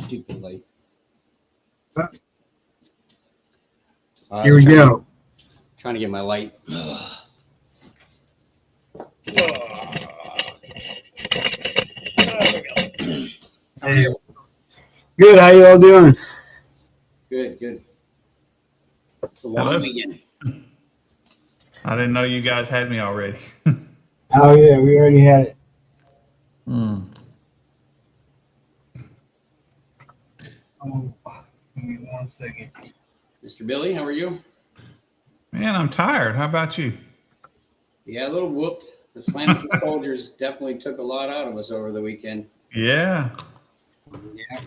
Stupid light. Here we go. Trying to get my light. Hey. Good. How you all doing? Good, good. It's a long weekend. I didn't know you guys had me already. Oh yeah, we already had it. Oh, give me 1 second. Mr. Billy, how are you? Man, I'm tired. How about you? Yeah, a little whooped. The Slam Soldiers definitely took a lot out of us over the weekend. Yeah. Yeah.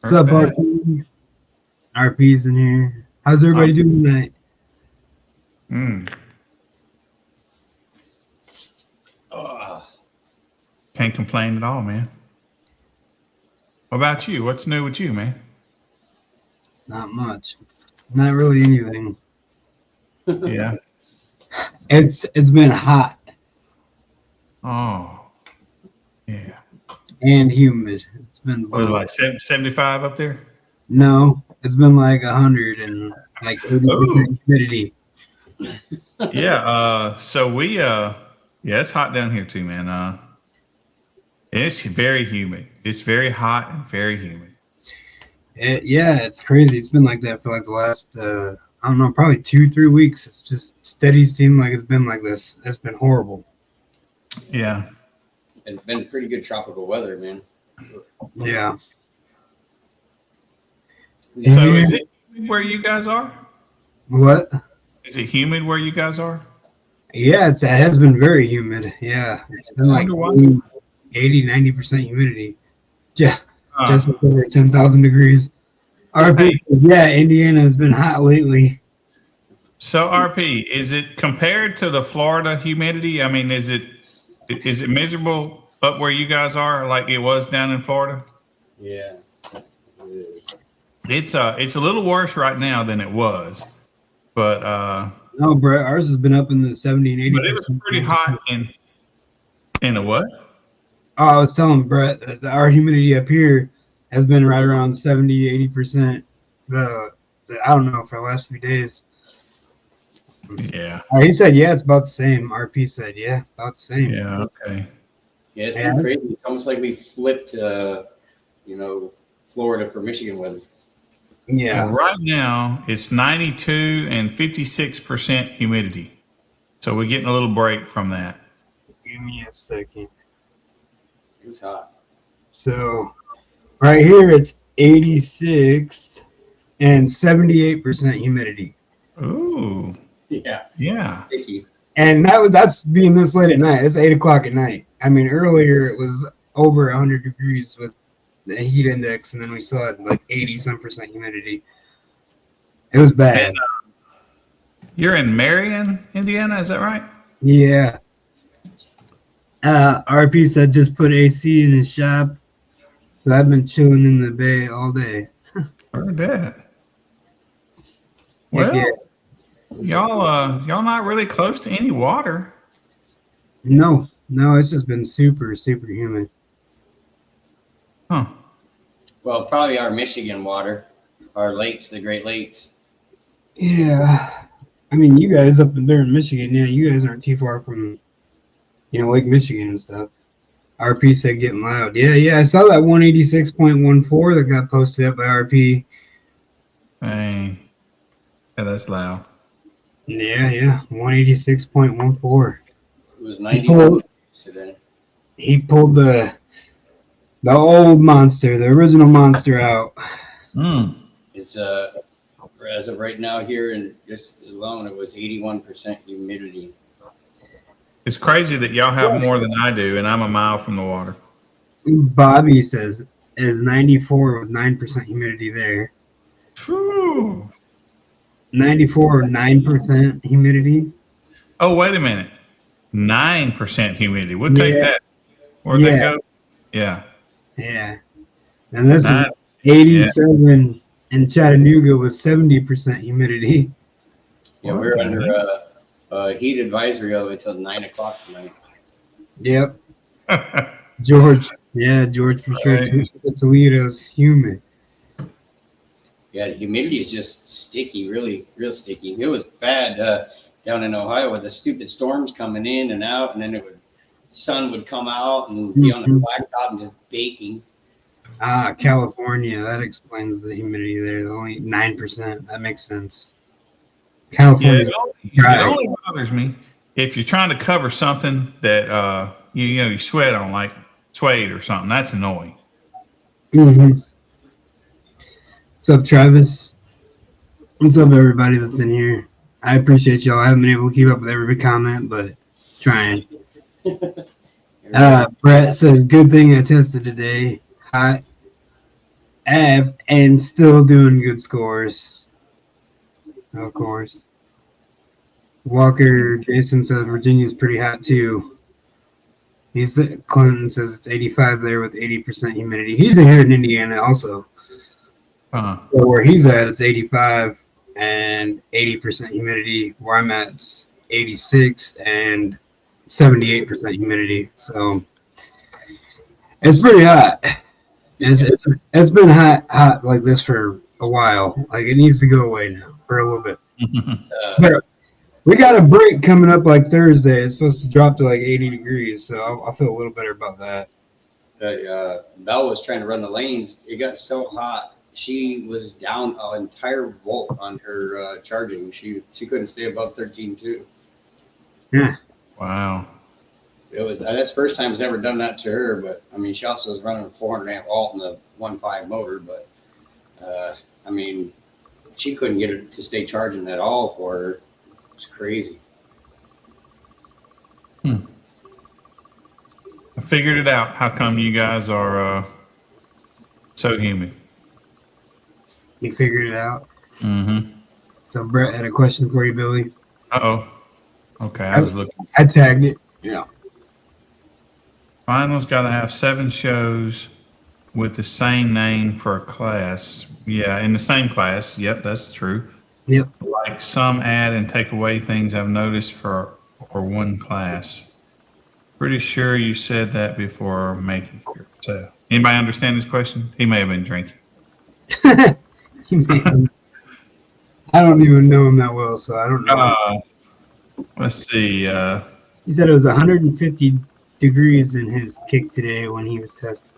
What's up, RP? RP's in here. How's everybody doing tonight? Can't complain at all, man. What about you? What's new with you, man? Not much. Not really anything. Yeah. It's been hot Oh. Yeah. and humid. It's been Was it like 75 up there? No, it's been like 100 and like 80% humidity. Yeah. So we yeah, it's hot down here too, man. It's very humid. It's very hot and very humid. Yeah, it's crazy. It's been like that for like the last I don't know, probably 2-3 weeks. It's just steady. Seemed like it's been like this. It's been horrible. Yeah. It's been pretty good tropical weather, man. Yeah. So is it humid where you guys are? What? Is it humid where you guys are? Yeah, it has been very humid. Yeah, it's been like 80-90% humidity. Yeah, just over 10,000 degrees. RP, yeah, Indiana has been hot lately. So RP, is it compared to the Florida humidity? I mean, is it miserable up where you guys are like it was down in Florida? Yeah. It's a little worse right now than it was, but no, bro, ours has been up in the 70 and 80. But it was pretty hot in a what? Oh, I was telling Brett that our humidity up here has been right around 70-80%. The I don't know, for the last few days. Yeah. He said, yeah, it's about the same. RP said, yeah, about the same. Yeah. Okay. Yeah, it's been crazy. It's almost like we flipped, Florida for Michigan weather. Yeah. Well, right now it's 92 and 56% humidity, so we're getting a little break from that. Give me a second. It's hot. So right here it's 86 and 78% humidity. Ooh. Yeah. Yeah. Sticky. And that's being this late at night. It's 8 o'clock at night. I mean, earlier it was over 100 degrees with the heat index, and then we still had like 80-some% humidity. It was bad. And, you're in Marion, Indiana, is that right? Yeah. RP said just put AC in his shop. So I've been chilling in the bay all day. Heard that. Well, y'all not really close to any water. No, it's just been super, super humid. Huh. Well, probably our Michigan water, our lakes, the Great Lakes. Yeah. I mean, you guys up there in Michigan, yeah, you guys aren't too far from, Lake Michigan and stuff. RP said getting loud. Yeah, I saw that 186.14 that got posted up by RP. Dang. Yeah, that's loud. Yeah, 186.14. It was 90 today. He pulled the old monster, the original monster out. It's as of right now here in this alone, it was 81% humidity. It's crazy that y'all have more than I do, and I'm a mile from the water. Bobby says is 94 with 9% humidity there. True. 94 with 9% humidity. Oh, wait a minute. 9% humidity. We'll take that. Where'd that go? Yeah. Yeah. And this is 87 in Chattanooga with 70% humidity. Yeah, we're under a heat advisory of until 9 o'clock tonight. Yep. George Yeah, George for sure. Right. Toledo's humid. Yeah, the humidity is just sticky, really, real sticky. It was bad down in Ohio with the stupid storms coming in and out, and then sun would come out and be on the Mhm. blacktop and just baking. Ah, California. That explains the humidity there. Only 9%. That makes sense. Yeah, California's it dry. only bothers me if you're trying to cover something that you sweat on, like suede or something. That's annoying. Mm-hmm. What's up, Travis? What's up, everybody that's in here? I appreciate y'all. I haven't been able to keep up with every comment, but trying. Brett says, good thing I tested today. Hot Av and still doing good scores. Of course. Walker Jason says Virginia's pretty hot too. Clinton says it's 85 there with 80% humidity. He's here in Indiana also. So where he's at, it's 85 and 80% humidity. Where I'm at, it's 86 and 78% humidity. So it's pretty hot. It's been hot like this for a while. Like it needs to go away now for a little bit. But we got a break coming up like Thursday. It's supposed to drop to like 80 degrees, so I'll feel a little better about that. Belle was trying to run the lanes. It got so hot. She was down an entire volt on her charging. She couldn't stay above 13.2. Yeah. Wow. It was that's the first time it's ever done that to her. But I mean, she also was running a 400 amp alt in the 1.5 motor. But I mean, she couldn't get it to stay charging at all for her. It's crazy. I figured it out. How come you guys are so humid? You figured it out. Mm-hmm. So Brett had a question for you, Billy. Uh-oh. Okay, I was looking. I tagged it. Yeah. Finals got to have 7 shows with the same name for a class. Yeah, in the same class. Yep, that's true. Yep. Like some add and take away things I've noticed for one class. Pretty sure you said that before making it. So, anybody understand this question? He may have been drinking. I don't even know him that well, so I don't know. Let's see. He said it was 150 degrees in his kick today when he was testing.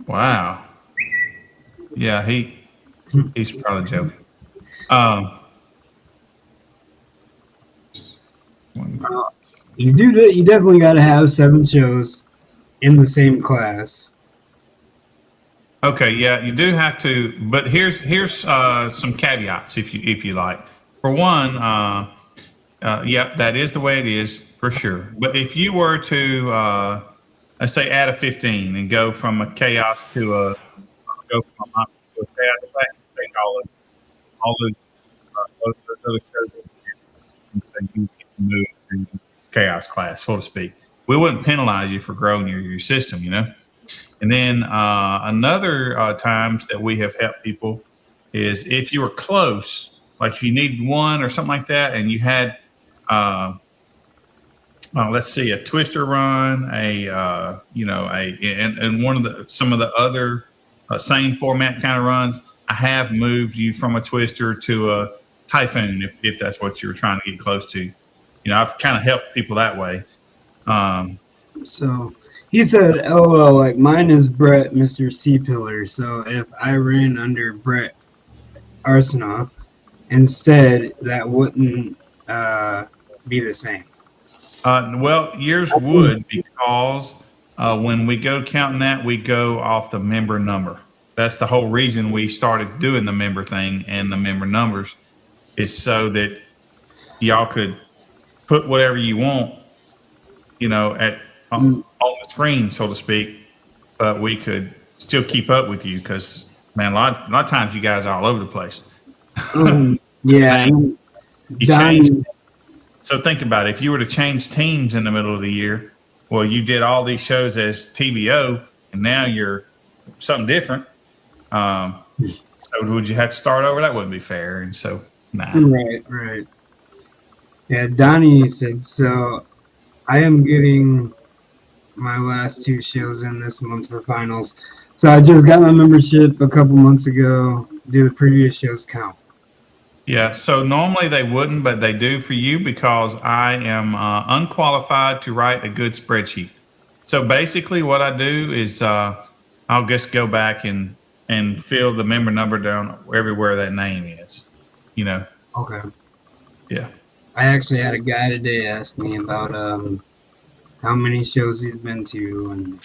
Wow. Yeah, he's probably joking. You definitely got to have 7 shows in the same class. Okay, yeah, you do have to, but here's some caveats if you like. For one, yeah, that is the way it is for sure. But if you were to let's say add a 15 and go from a chaos to a chaos class, take all those shows and say you can move to chaos class, so to speak. We wouldn't penalize you for growing your system, you know. And then another times that we have helped people is if you were close, like if you needed one or something like that, and you had, let's see, a twister run, and one of some of the other same format kind of runs, I have moved you from a twister to a Typhoon if that's what you were trying to get close to. You know, I've kind of helped people that way. So he said, "LOL, like mine is Brett, Mr. C Pillar. So if I ran under Brett Arsenault instead, that wouldn't be the same." Well, yours would because when we go counting that, we go off the member number. That's the whole reason we started doing the member thing and the member numbers is so that y'all could put whatever you want, you know, on the screen, so to speak, but we could still keep up with you because, man, a lot of times you guys are all over the place. Yeah. You change. So think about it. If you were to change teams in the middle of the year, well, you did all these shows as TBO, and now you're something different. So would you have to start over? That wouldn't be fair. And so, nah. Right. Yeah, Donnie said, so I am getting my last 2 shows in this month for finals. So I just got my membership a couple months ago. Do the previous shows count? Yeah, so normally they wouldn't, but they do for you because I am unqualified to write a good spreadsheet. So basically, what I do is I'll just go back and fill the member number down everywhere that name is. You know, Okay. yeah. I actually had a guy today ask me about how many shows he's been to, and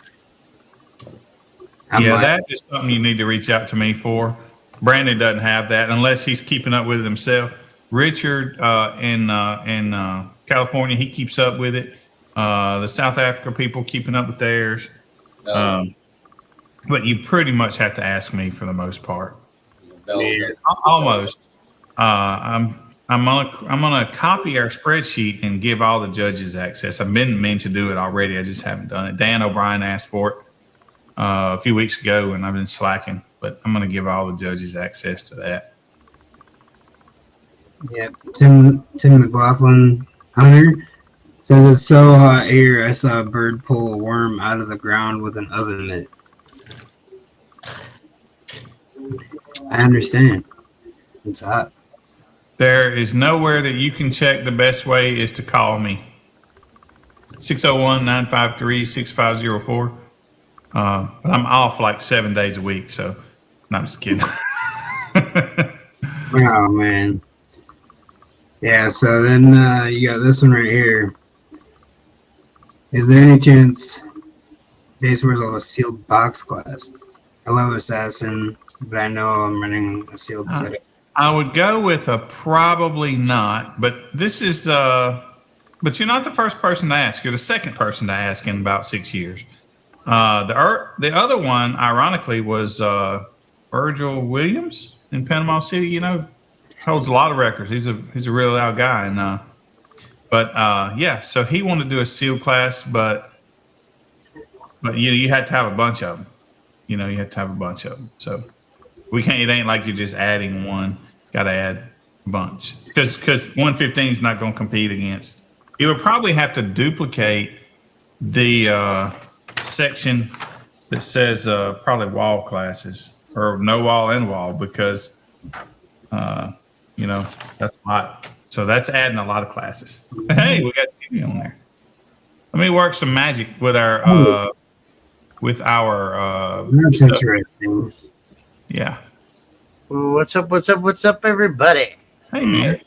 I'm Yeah, like, that is something you need to reach out to me for. Brandon doesn't have that unless he's keeping up with it himself. Richard in California, he keeps up with it. The South Africa people keeping up with theirs. But you pretty much have to ask me for the most part. Almost. I'm gonna copy our spreadsheet and give all the judges access. I've been meant to do it already. I just haven't done it. Dan O'Brien asked for it a few weeks ago, and I've been slacking. But I'm gonna give all the judges access to that. yeah, Tim McLaughlin Hunter says it's so hot here. I saw a bird pull a worm out of the ground with an oven mitt. I understand. It's hot. There is nowhere that you can check. The best way is to call me. 601-953-6504. But I'm off like 7 days a week, so no, I'm just kidding. Oh man. Yeah, so then you got this one right here. Is there any chance Base Wars will have a sealed box class? I love Assassin, but I know I'm running a sealed setup. I would go with a probably not, but this is but you're not the first person to ask. You're the second person to ask in about 6 years. The other one, ironically, was Virgil Williams in Panama City. You know, holds a lot of records. He's a real loud guy, and yeah. So he wanted to do a sealed class, but you had to have a bunch of them. You know, you had to have a bunch of them. So we can't. It ain't like you're just adding one. Got to add a bunch because 115 is not going to compete against. You would probably have to duplicate the section that says probably wall classes or no wall and wall because you know that's a lot. So that's adding a lot of classes. Hey, we got TV on there. Let me work some magic with our That's stuff. interesting. Yeah. What's up, everybody? Hey man.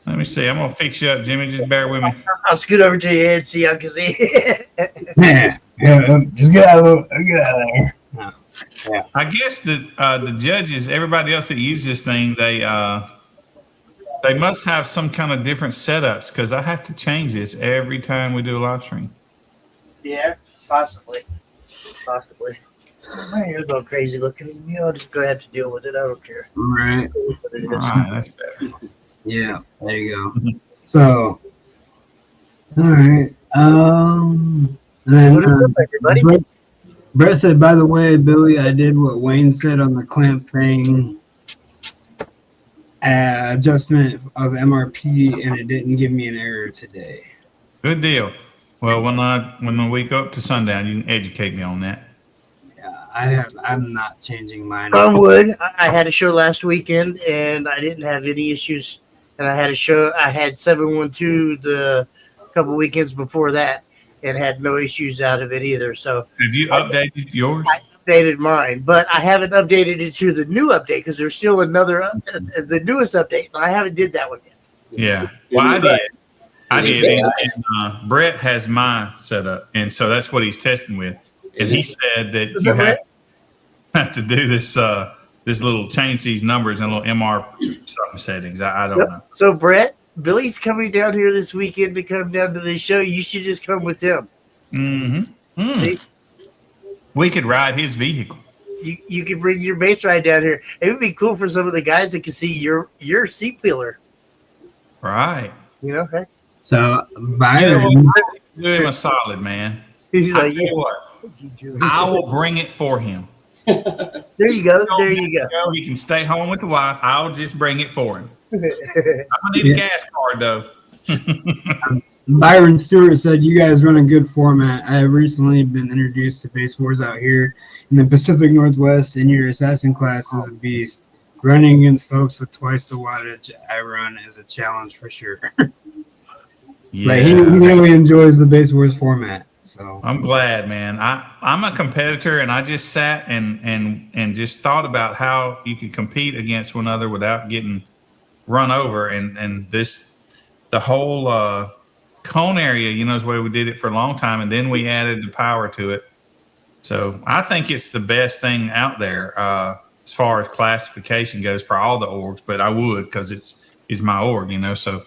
Let me see. I'm gonna fix you up, Jimmy. Just bear with me. I'll scoot over to you and see y'all can see. Yeah, just get out of there. No. Yeah. I guess that the judges, everybody else that uses this thing, they must have some kind of different setups because I have to change this every time we do a live stream. Yeah, possibly. My hair's all crazy looking. I'll just go ahead to deal with it. I don't care. Right. What it All is. right, that's better. Yeah, there you go. So, all right. And then What is up, everybody? Brett said, by the way, Billy, I did what Wayne said on the clamp thing. Adjustment of MRP, and it didn't give me an error today. Good deal. Well, when the week up to sundown, you can educate me on that. Yeah, I'm not changing mine. On wood, I had a show last weekend and I didn't have any issues. And I had 712 the couple weekends before that and had no issues out of it either. So Have you updated yours? I updated mine, but I haven't updated it to the new update because there's still the newest update. And I haven't did that one yet. Yeah. Well, I did. And Brett has mine set up, and so that's what he's testing with. And he said that Is you that have to do this little change these numbers and little MR something settings. I don't know. So Brett, Billy's coming down here this weekend to come down to this show. You should just come with him. Mm-hmm. See, We could ride his vehicle. you can bring your bass ride down here. It would be cool for some of the guys that can see your seat peeler. Right. You know, heck, So, You know Byron, what? Do him a solid, man. he's I like, tell you what, I will bring it for him. there you go. There you go. He can stay home with the wife. I'll just bring it for him. I'm gonna need a gas card though. Byron Stewart said, "You guys run a good format. I have recently been introduced to Base Wars out here in the Pacific Northwest, and your assassin class is a beast. Running against folks with twice the wattage I run is a challenge for sure." Yeah. But he really enjoys the Base Wars format. So I'm glad, man. I'm a competitor, and I just sat and just thought about how you could compete against one another without getting run over. And the whole cone area, is the way we did it for a long time, and then we added the power to it. So I think it's the best thing out there as far as classification goes for all the orgs. But I would, because it's my org, So,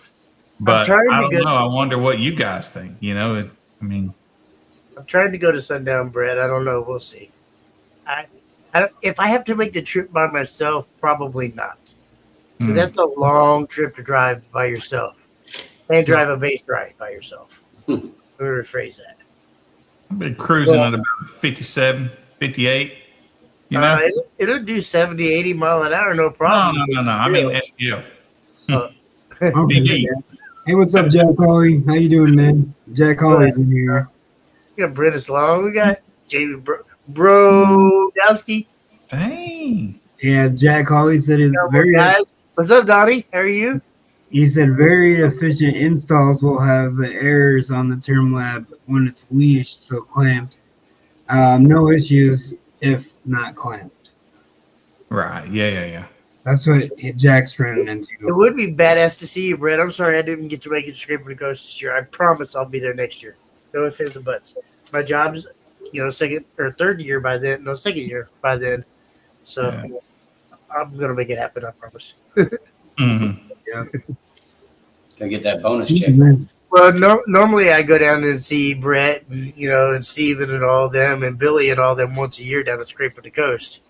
but I don't know. I wonder what you guys think. I'm trying to go to Sundown Bread. I don't know. We'll see. If I have to make the trip by myself, probably not. Because that's a long trip to drive by yourself. And drive a base ride by yourself. Let me rephrase that. I've been cruising at about 57, 58. It'll do 70, 80 mile an hour, no problem. No. I mean SPL. okay. Hey, what's up, Jack Hawley? How you doing, man? Jack Hawley's in here. We got Brennis Long. We got Jamie Brodowski. Dang. Yeah, Jack Hawley said it's very. Guys. What's up, Donnie? How are you? He said very efficient installs will have the errors on the term lab when it's leashed, so clamped. No issues if not clamped. Right. Yeah. That's what Jack's running into. It would be badass to see you, Brett. I'm sorry I didn't get to make it to Scraper the Coast this year. I promise I'll be there next year. No ifs, ands, and buts. My job's, second or third year by then. No, second year by then. So I'm going to make it happen, I promise. Mm-hmm. Yeah. Gotta get that bonus check. Well, normally I go down and see Brett and, and Steven and all them and Billy and all them once a year down at Scraper the Coast.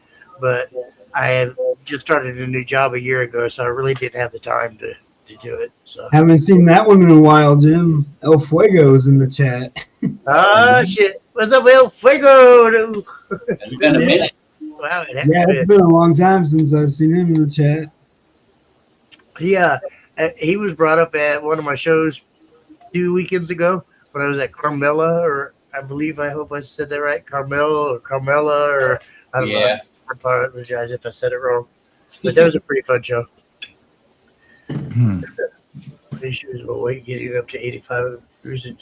But I have just started a new job a year ago, so I really didn't have the time to do it. So haven't seen that one in a while, Jim. El Fuego's in the chat. Shit. What's up, El Fuego? It's been a minute. Wow. It's been a long time since I've seen him in the chat. Yeah. He was brought up at one of my shows 2 weekends ago when I was at Carmela, or I hope I said that right. Carmela, or I don't know. I apologize if I said it wrong. But that was a pretty fun show. Issues about weight getting up to 85 cruising.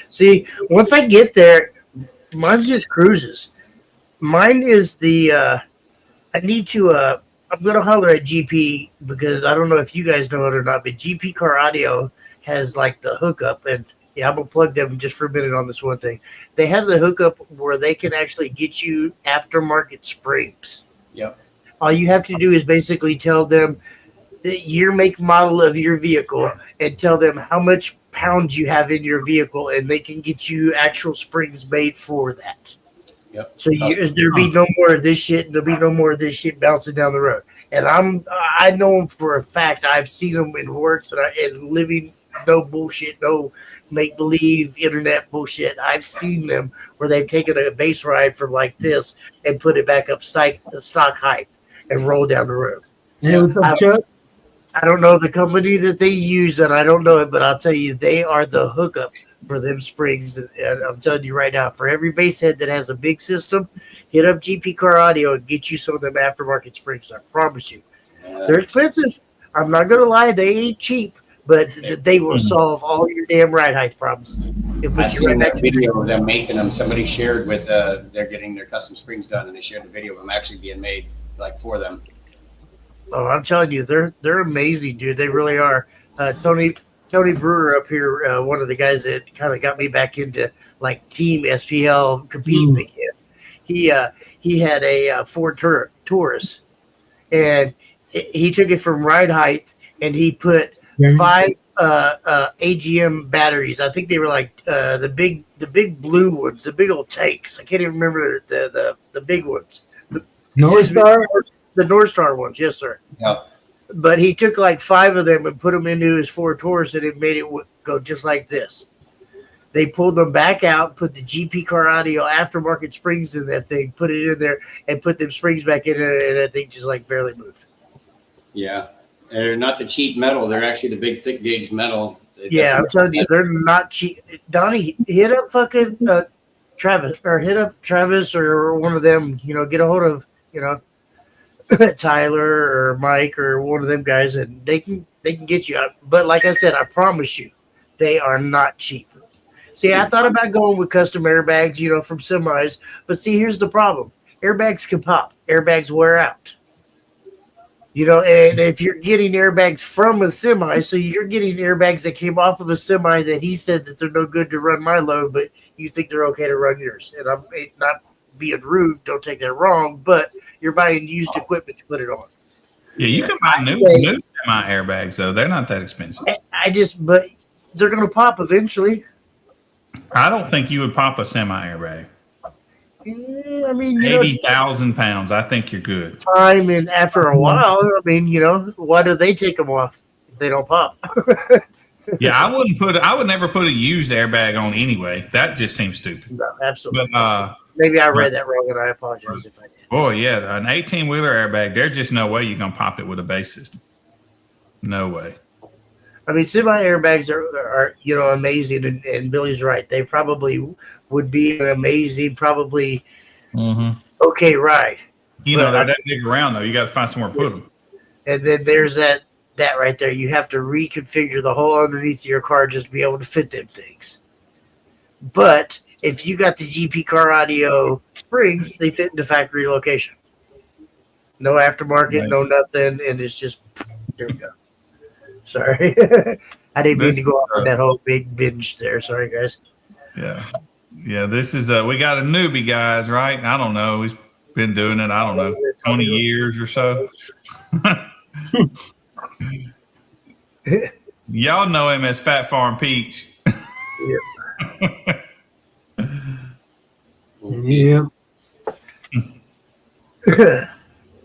See, once I get there, mine just cruises. Mine is the I need to I'm gonna holler at GP because I don't know if you guys know it or not, but GP Car Audio has like the hookup, and I'm gonna plug them just for a minute on this one thing. They have the hookup where they can actually get you aftermarket springs. Yep. All you have to do is basically tell them the year, make, model of your vehicle and tell them how much pounds you have in your vehicle, and they can get you actual springs made for that. Yep. So there'll be no more of this shit. There'll be no more of this shit bouncing down the road. And I know them for a fact. I've seen them in works and living, no bullshit, no make believe internet bullshit. I've seen them where they've taken a base ride from like this and put it back up stock height and roll down the road. Hey, what's up, Chuck? I don't know the company that they use, and I don't know it, but I'll tell you, they are the hookup for them springs. And I'm telling you right now, for every base head that has a big system, hit up GP Car Audio and get you some of them aftermarket springs. I promise you. They're expensive. I'm not going to lie. They ain't cheap, but they will solve all your damn ride height problems. I seen that video of them making them. Somebody shared with, they're getting their custom springs done, and they shared the video of them actually being made like for them. Oh, I'm telling you, they're amazing, dude. They really are. Tony Brewer up here, one of the guys that kind of got me back into like team SPL competing again. He had a Ford Taurus, and he took it from ride height, and he put 5 AGM batteries. I think they were like the big blue ones, the big old tanks. I can't even remember the big ones. North Star. The North Star ones, yes, sir. Yeah. But he took like 5 of them and put them into his Ford Taurus, and it made it go just like this. They pulled them back out, put the GP Car Audio aftermarket springs in that thing, put it in there, and put them springs back in it, and that thing just like barely moved. Yeah. They're not the cheap metal. They're actually the big thick gauge metal. Yeah, I'm telling you, they're not cheap. Donnie, hit up fucking Travis or one of them. You know, get a hold of Tyler or Mike or one of them guys, and they can get you out. But like I said, I promise you, they are not cheap. See, I thought about going with custom airbags, from semis, but see, here's the problem: airbags can pop, airbags wear out. And if you're getting airbags from a semi, so you're getting airbags that came off of a semi that he said that they're no good to run my load, but you think they're okay to run yours. And I'm not being rude, don't take that wrong, but you're buying used equipment to put it on. Yeah, you can buy new semi airbags though; they're not that expensive. But they're going to pop eventually. I don't think you would pop a semi airbag. Yeah, I mean, 80,000 pounds. I think you're good. Time and after a while, I mean, why do they take them off if they don't pop? Yeah, I would never put a used airbag on anyway. That just seems stupid. No, absolutely. But maybe I read that wrong, and I apologize if I did. boy, yeah, an 18-wheeler airbag. There's just no way you're gonna pop it with a base system. No way. I mean, semi airbags are amazing, and Billy's right. They probably would be an amazing, probably okay ride. They're that big around though. You got to find somewhere to put them. And then there's that right there. You have to reconfigure the whole underneath of your car just to be able to fit them things. But if you got the GP Car Audio springs, they fit into factory location. No aftermarket, Right. no nothing, and it's just there we go. Sorry, I didn't mean to go off on that whole big binge there. Sorry, guys. Yeah. This is we got a newbie, guys. Right? I don't know. He's been doing it. I don't know, 20 years or so. Y'all know him as Fat Farm Peach. Yep.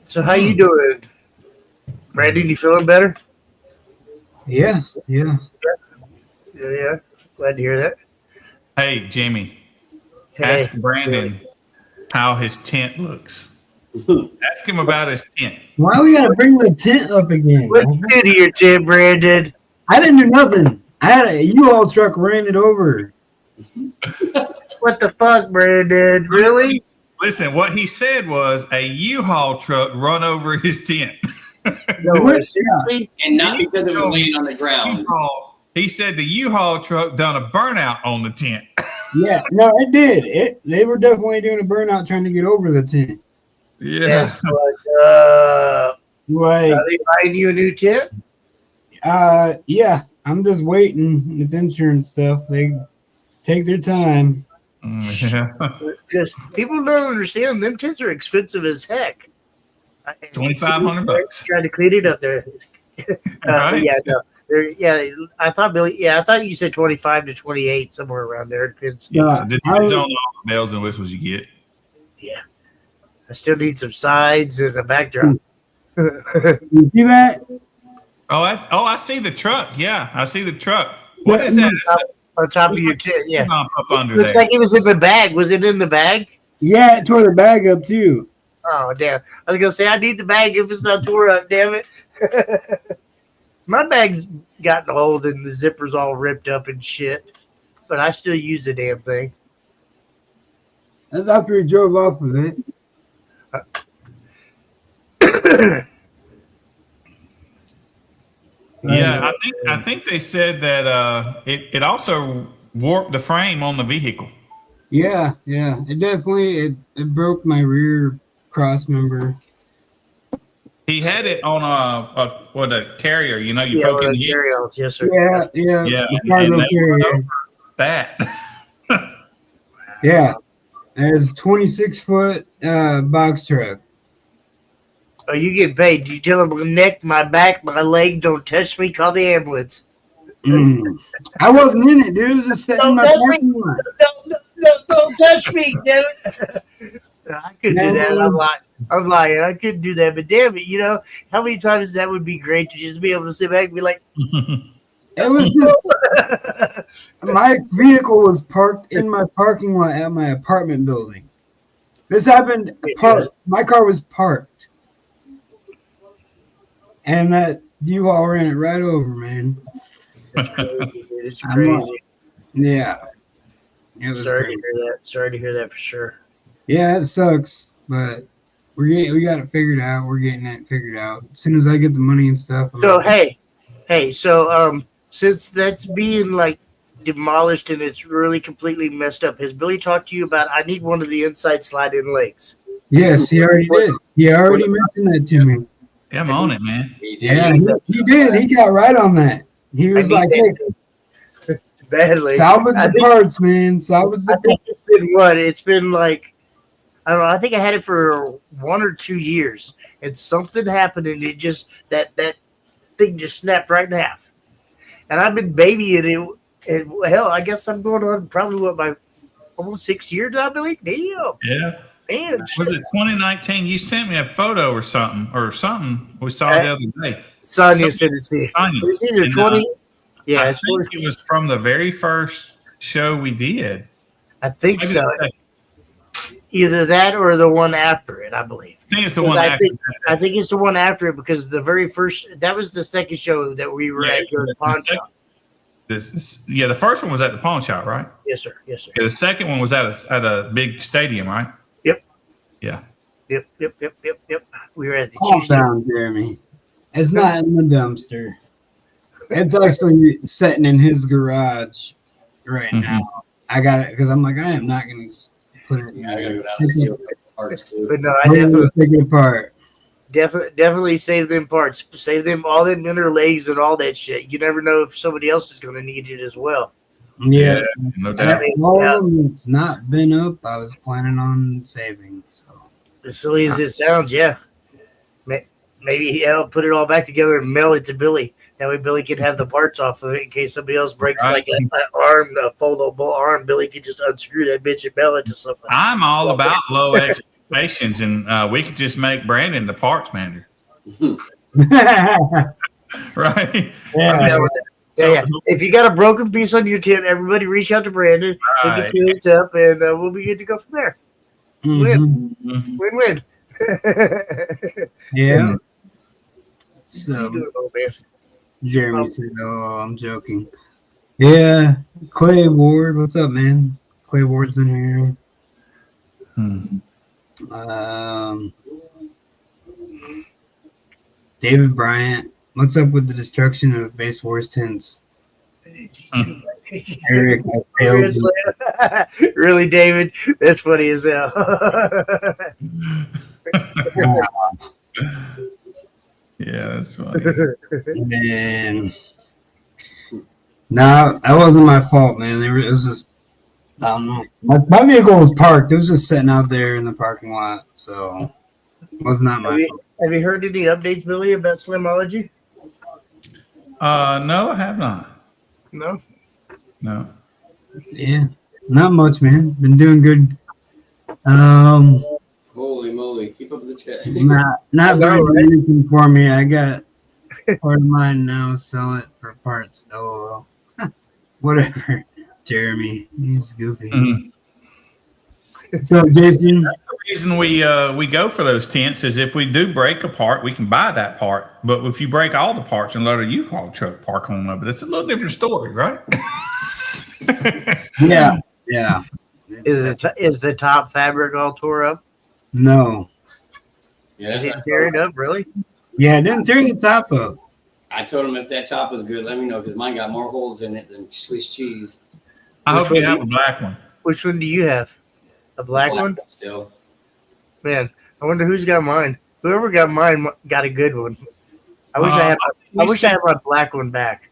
So how you doing, Brandon? You feeling better? Yeah. Yeah. Glad to hear that. Hey, Jimmy. Hey. Ask Brandon how his tent looks. Ask him about his tent. Why we gotta bring the tent up again? What's new to your Tim, Brandon? I didn't do nothing. I had a U-Haul truck ran it over. What the fuck, Brandon? Really? Listen, what he said was a U-Haul truck run over his tent. No, What? seriously? And not because it was laying on the ground. He said the U-Haul truck done a burnout on the tent. Yeah, no, it did. They were definitely doing a burnout trying to get over the tent. Yes. Like, Are they buying you a new tent? yeah, I'm just waiting. It's insurance stuff. They take their time. Yeah. Because people don't understand them tents are expensive as heck. $2,500. Trying to clean it up there. Right. Yeah, no. I thought Billy. Yeah, I thought you said 25 to 28, somewhere around there. It depends. Yeah, depends on all the bells and whistles you get. Yeah, I still need some sides and a backdrop. You see that? I see the truck. Yeah, I see the truck. What is that? On top of your tent, yeah. Up under Looks there. like it was in the bag. Was it in the bag? Yeah, it tore the bag up too. Oh, damn. I was going to say, I need the bag if it's not tore up, damn it. My bag's gotten old and the zipper's all ripped up and shit, but I still use the damn thing. That's after he drove off with it. Yeah, I think they said that it also warped the frame on the vehicle. Yeah. It definitely it broke my rear cross member. He had it on a carrier. You poke in the carry-ons, yes, sir. Yeah. Yeah, The and cargo they carrier. went over that. Yeah. It's 26-foot box truck. Oh, you get paid. You tell them my neck, my back, my leg, don't touch me, call the ambulance. I wasn't in it, dude. It was just sitting in my Don't touch parking lot. Don't touch me, damn it. I couldn't do that. I'm lying. I couldn't do that. But damn it, how many times that would be great to just be able to sit back and be like, It was just my vehicle was parked in my parking lot at my apartment building. This happened. My car was parked, and that U-Haul ran it right over, man. It's crazy. Dude. It's I'm crazy. Yeah. It was Sorry crazy. to hear that. Sorry to hear that for sure. Yeah, it sucks, but we got it figured out. We're getting it figured out. As soon as I get the money and stuff. I'm So like, so since that's being like demolished and it's really completely messed up, has Billy talked to you about? I need one of the inside slide-in legs. yes, he already did. He already mentioned that to me. Yeah, I'm on it, man. Yeah, he did. He got right on that. He was need like, "Hey, that badly. salvage I the think- parts, man. Salvage I the think it's been what? It's been like, I don't know. I think I had it for 1 or 2 years, and something happened, and it just that thing just snapped right in half. And I've been babying it. And hell, I guess I'm going on probably my almost 6 years now, Billy. Damn, Yeah. man. Was it 2019? You sent me a photo or something we saw the other day. Sonya said it's here. Sonya. It's either And, 20. Yeah, I it's think 20. it was from the very first show we did. I think Maybe so. the second. Either that or the one after it, I believe. I think it's the Because one I after think I think it's the one after it because the very first that was the second show that we were Yeah, at Joe's the Pawn second- Shop. Yeah, the first one was at the pawn shop, right? Yes, sir. Yes, sir. Yeah, the second one was at a big stadium, right? Yep. Yeah. Yep. We were at the calm Tuesday. down, Jeremy. It's not in the dumpster. It's actually sitting in his garage right Mhm. now. I got it because I'm like, I am not going to put it. Yeah, I gotta go down and steal a couple parts too. But no, I I'm definitely, gonna take it apart. definitely save them parts. Save them all them inner legs and all that shit. You never know if somebody else is going to need it as well. Yeah. No And doubt. all of them that's not been up, I was planning on saving. So As silly as it sounds, yeah. Maybe I'll put it all back together and mail it to Billy. That way Billy can have the parts off of it in case somebody else breaks Right. like an arm, a foldable arm. Billy can just unscrew that bitch and mail it to somebody. I'm all about low expectations, and we could just make Brandon the parts manager, yeah, right? Yeah. Yeah. If you got a broken piece on your tent, everybody reach out to Brandon. We'll Right. get you hooked up, and we'll be good to go from there. mhm, Mhm. Win-win. yeah. You So do it, old man. Jeremy said, "Oh, I'm joking." Yeah, Clay Ward, what's up, man? Clay Ward's in here. Hmm. David Bryant, what's up with the destruction of Base Wars tents? Eric, I failed you. Really, David? That's funny as hell. Yeah, that's funny. Man, no, that wasn't my fault, man. It was just, I don't know. My vehicle was parked. It was just sitting out there in the parking lot, so it was not my fault. Have you heard any updates, Billy, about Slimology? No, I have not. No. No. Yeah, not much, man. Been doing good. Holy moly, keep up the chat. Not very anything for me. I got part of mine now. Sell it for parts. LOL. Whatever. Jeremy, he's goofy. Mhm. So, Jason. The reason we go for those tents is if we do break a part, we can buy that part. But if you break all the parts and let a U-Haul truck park on them, it's a little different story, right? Yeah. Is the top fabric all tore up? No. Yeah, You that's didn't tear it up, really? Yeah, I didn't tear the top up. I told him if that top was good, let me know because mine got more holes in it than Swiss cheese. I Which hope you one? have a black one. Which one do you have? A black one? Still. Man, I wonder who's got mine. Whoever got mine got a good one. I wish I had my black one back.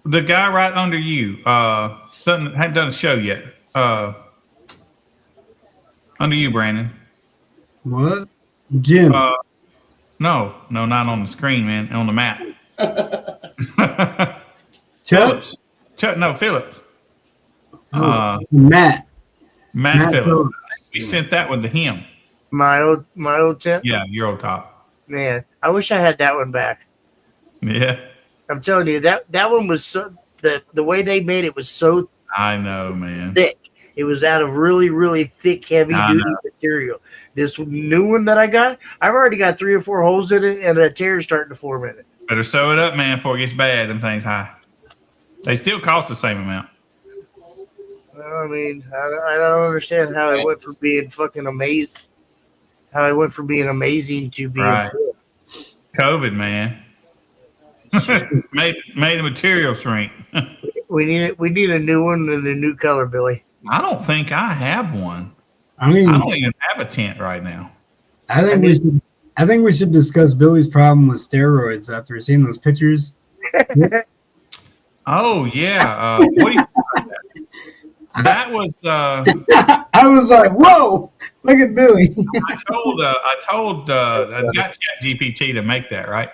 The guy right under you hadn't done a show yet. Under you, Brandon. What? Jim. No, not on the screen, man. On the map. Chuck? Phillips. Matt. Matt Phillips. Phillips. We sent that one to him. My old tent? Yeah, your old top. Man, I wish I had that one back. Yeah, I'm telling you, that one was so the way they made it was so I know, man. thick. It was out of really, really thick, heavy I duty know. material. This new one that I got, I've already got 3 or 4 holes in it and a tear starting to form in it. Better sew it up, man, before it gets bad. Them things high. They still cost the same amount. Well, I mean, I don't understand how it went from being fucking amazing. How it went from being amazing to being Right. full. COVID, man. made the material shrink. We need a new one and a new color, Billy. I don't think I have one. I mean, I don't even have a tent right now. I think we should discuss Billy's problem with steroids after seeing those pictures. Oh yeah. What do you think about that? That was I was like, whoa, look at Billy. I got ChatGPT to make that, right?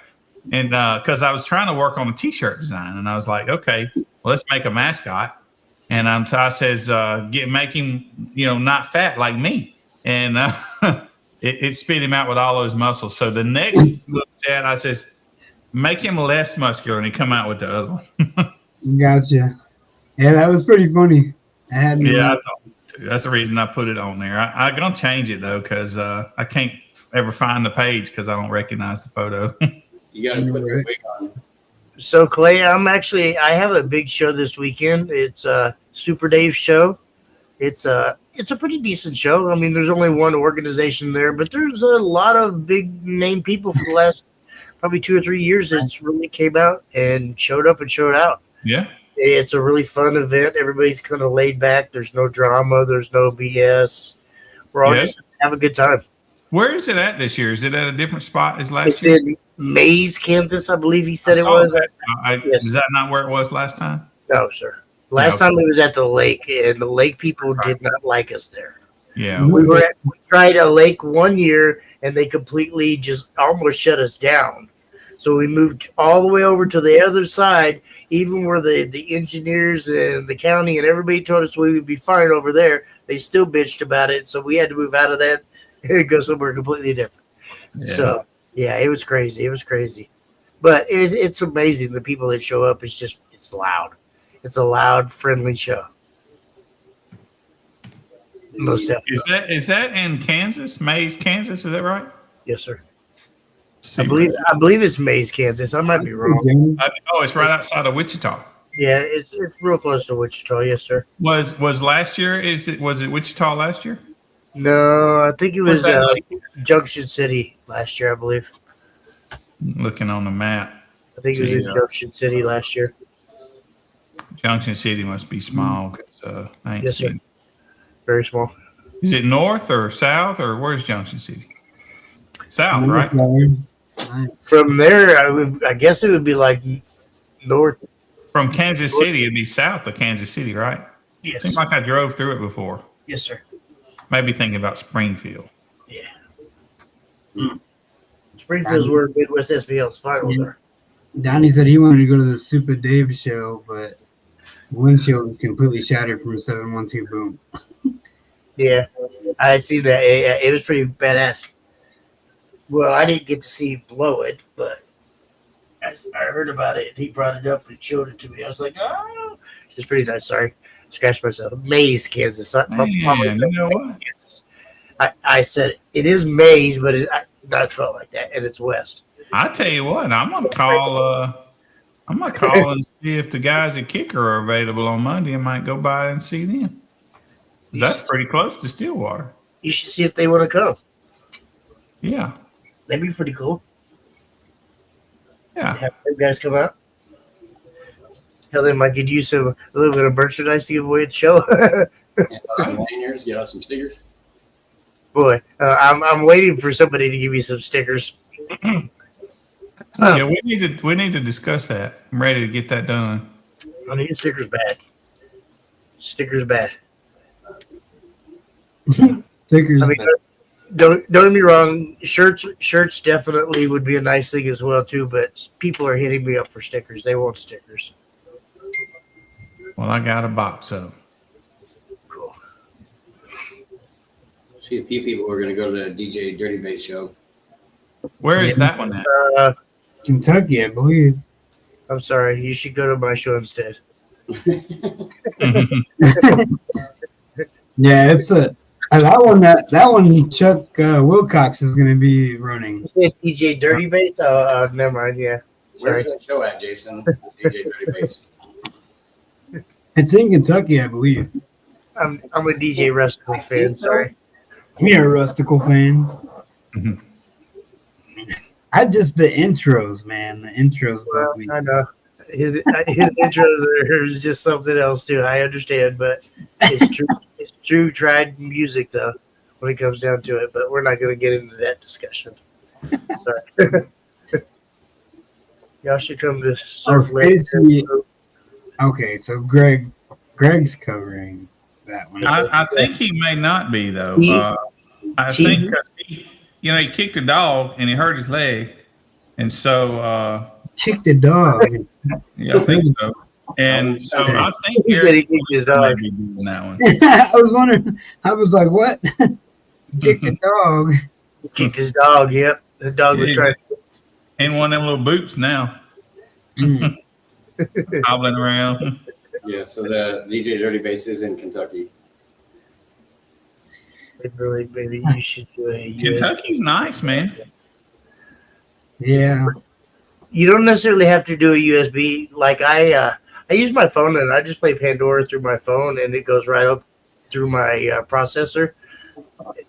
And because I was trying to work on a t-shirt design, and I was like, okay, well, let's make a mascot. And I says, make him, not fat like me. And it spit him out with all those muscles. So the next look at, I says, make him less muscular, and he come out with the other one. Gotcha. Yeah, that was pretty funny. I thought so too. That's the reason I put it on there. I'm gonna change it though, because I can't ever find the page because I don't recognize the photo. You got to put the wig on. So Clay, I have a big show this weekend. It's a Super Dave show. It's a pretty decent show. I mean, there's only one organization there, but there's a lot of big name people for the last probably 2 or 3 years that's really came out and showed up and showed out. Yeah. It's a really fun event. Everybody's kind of laid back. There's no drama. There's no BS. We're all just have a good time. Where is it at this year? Is it at a different spot as last It's year? in Mays, Kansas, I believe he said I it saw was. that. Yes. Is that not where it was last time? No, sir. Last time it was at the lake, and the lake people did not like us there. Yeah. We tried a lake one year, and they completely just almost shut us down. So we moved all the way over to the other side, even where the engineers and the county and everybody told us we would be fine over there. They still bitched about it, so we had to move out of that and go somewhere completely different. Yeah. So, yeah, it was crazy. It was crazy. But it's amazing. The people that show up, it's loud. It's a loud, friendly show. Most definitely. Is that in Kansas? Mays, Kansas? Is that right? Yes, sir. I believe it's Mays, Kansas. I might be wrong. It's right outside of Wichita. Yeah, it's real close to Wichita. Yes, sir. Was last year? Was it Wichita last year? No, I think it was Junction City last year. I believe. Looking on the map, I think it was in Junction City last year. Junction City must be small because I ain't Yes, seen sir. it. Very small. Is it north or south or where's Junction City? South, right? From there, I guess it would be like north. From Kansas City, it'd be south of Kansas City, right? Yes. Seems like I drove through it before. Yes, sir. Maybe thinking about Springfield. Yeah. Springfield's where Midwest SBL's finals are. Donnie said he wanted to go to the Super Dave show, but windshield was completely shattered from 712 boom. Yeah, I see that. It was pretty badass. Well, I didn't get to see him blow it, but I heard about it. And he brought it up and showed it to me. I was like, oh, it's pretty nice. Sorry, scratched myself. Mays, Kansas. Man, you know what? Kansas. I said it is Mays, but not spelled like that, and it's west. I tell you what, I'm gonna call. I'm gonna call and see if the guys at Kicker are available on Monday. I might go by and see them. That's pretty close to Stillwater. You should see if they want to come. Yeah. That'd be pretty cool. Yeah. Have them guys come out. Tell them I could use a little bit of merchandise to give away at the show. Get us some lanyards, get us some stickers. Boy, I'm waiting for somebody to give me some stickers. Yeah, we need to discuss that. I'm ready to get that done. I mean, stickers bad. Stickers bad. Stickers. I mean, don't get me wrong. Shirts definitely would be a nice thing as well too. But people are hitting me up for stickers. They want stickers. Well, I got a box of them. Cool. See a few people who are going to go to the DJ Dirty Bass show. Where is that one at? Kentucky, I believe. I'm sorry. You should go to my show instead. Yeah, it's that one. Chuck Wilcox is going to be running. You said DJ Dirty Bass? Oh, never mind. Yeah. Where's Sorry. that show at, Jason? DJ Dirty Bass. It's in Kentucky, I believe. I'm a DJ Rustical fan. Sorry. You're a Rustical fan. Mhm. I just the intros, man. The intros Well, bug me. I know his intros are just something else too. I understand, but it's true. It's true tried music though, when it comes down to it. But we're not going to get into that discussion. Sorry. Y'all should come to Surf Lake. Stacy- Okay, so Greg's covering that one. I think he may not be though. I He- think 'cause he kicked a dog and he hurt his leg, and so Kick the dog. yeah, I think so. And so I think He said he Eric kicked his may dog. be doing that one. I was wondering. I was like, what? Kick the dog. He kicked his dog. Yep, the dog was Yeah. trying. In one of them little boots now, Mm. hobbling around. Yeah, so the DJ Dirty Bass is in Kentucky. Really, maybe you should do a. Kentucky's nice, man. Yeah. You don't necessarily have to do a USB. Like I use my phone and I just play Pandora through my phone, and it goes right up through my processor.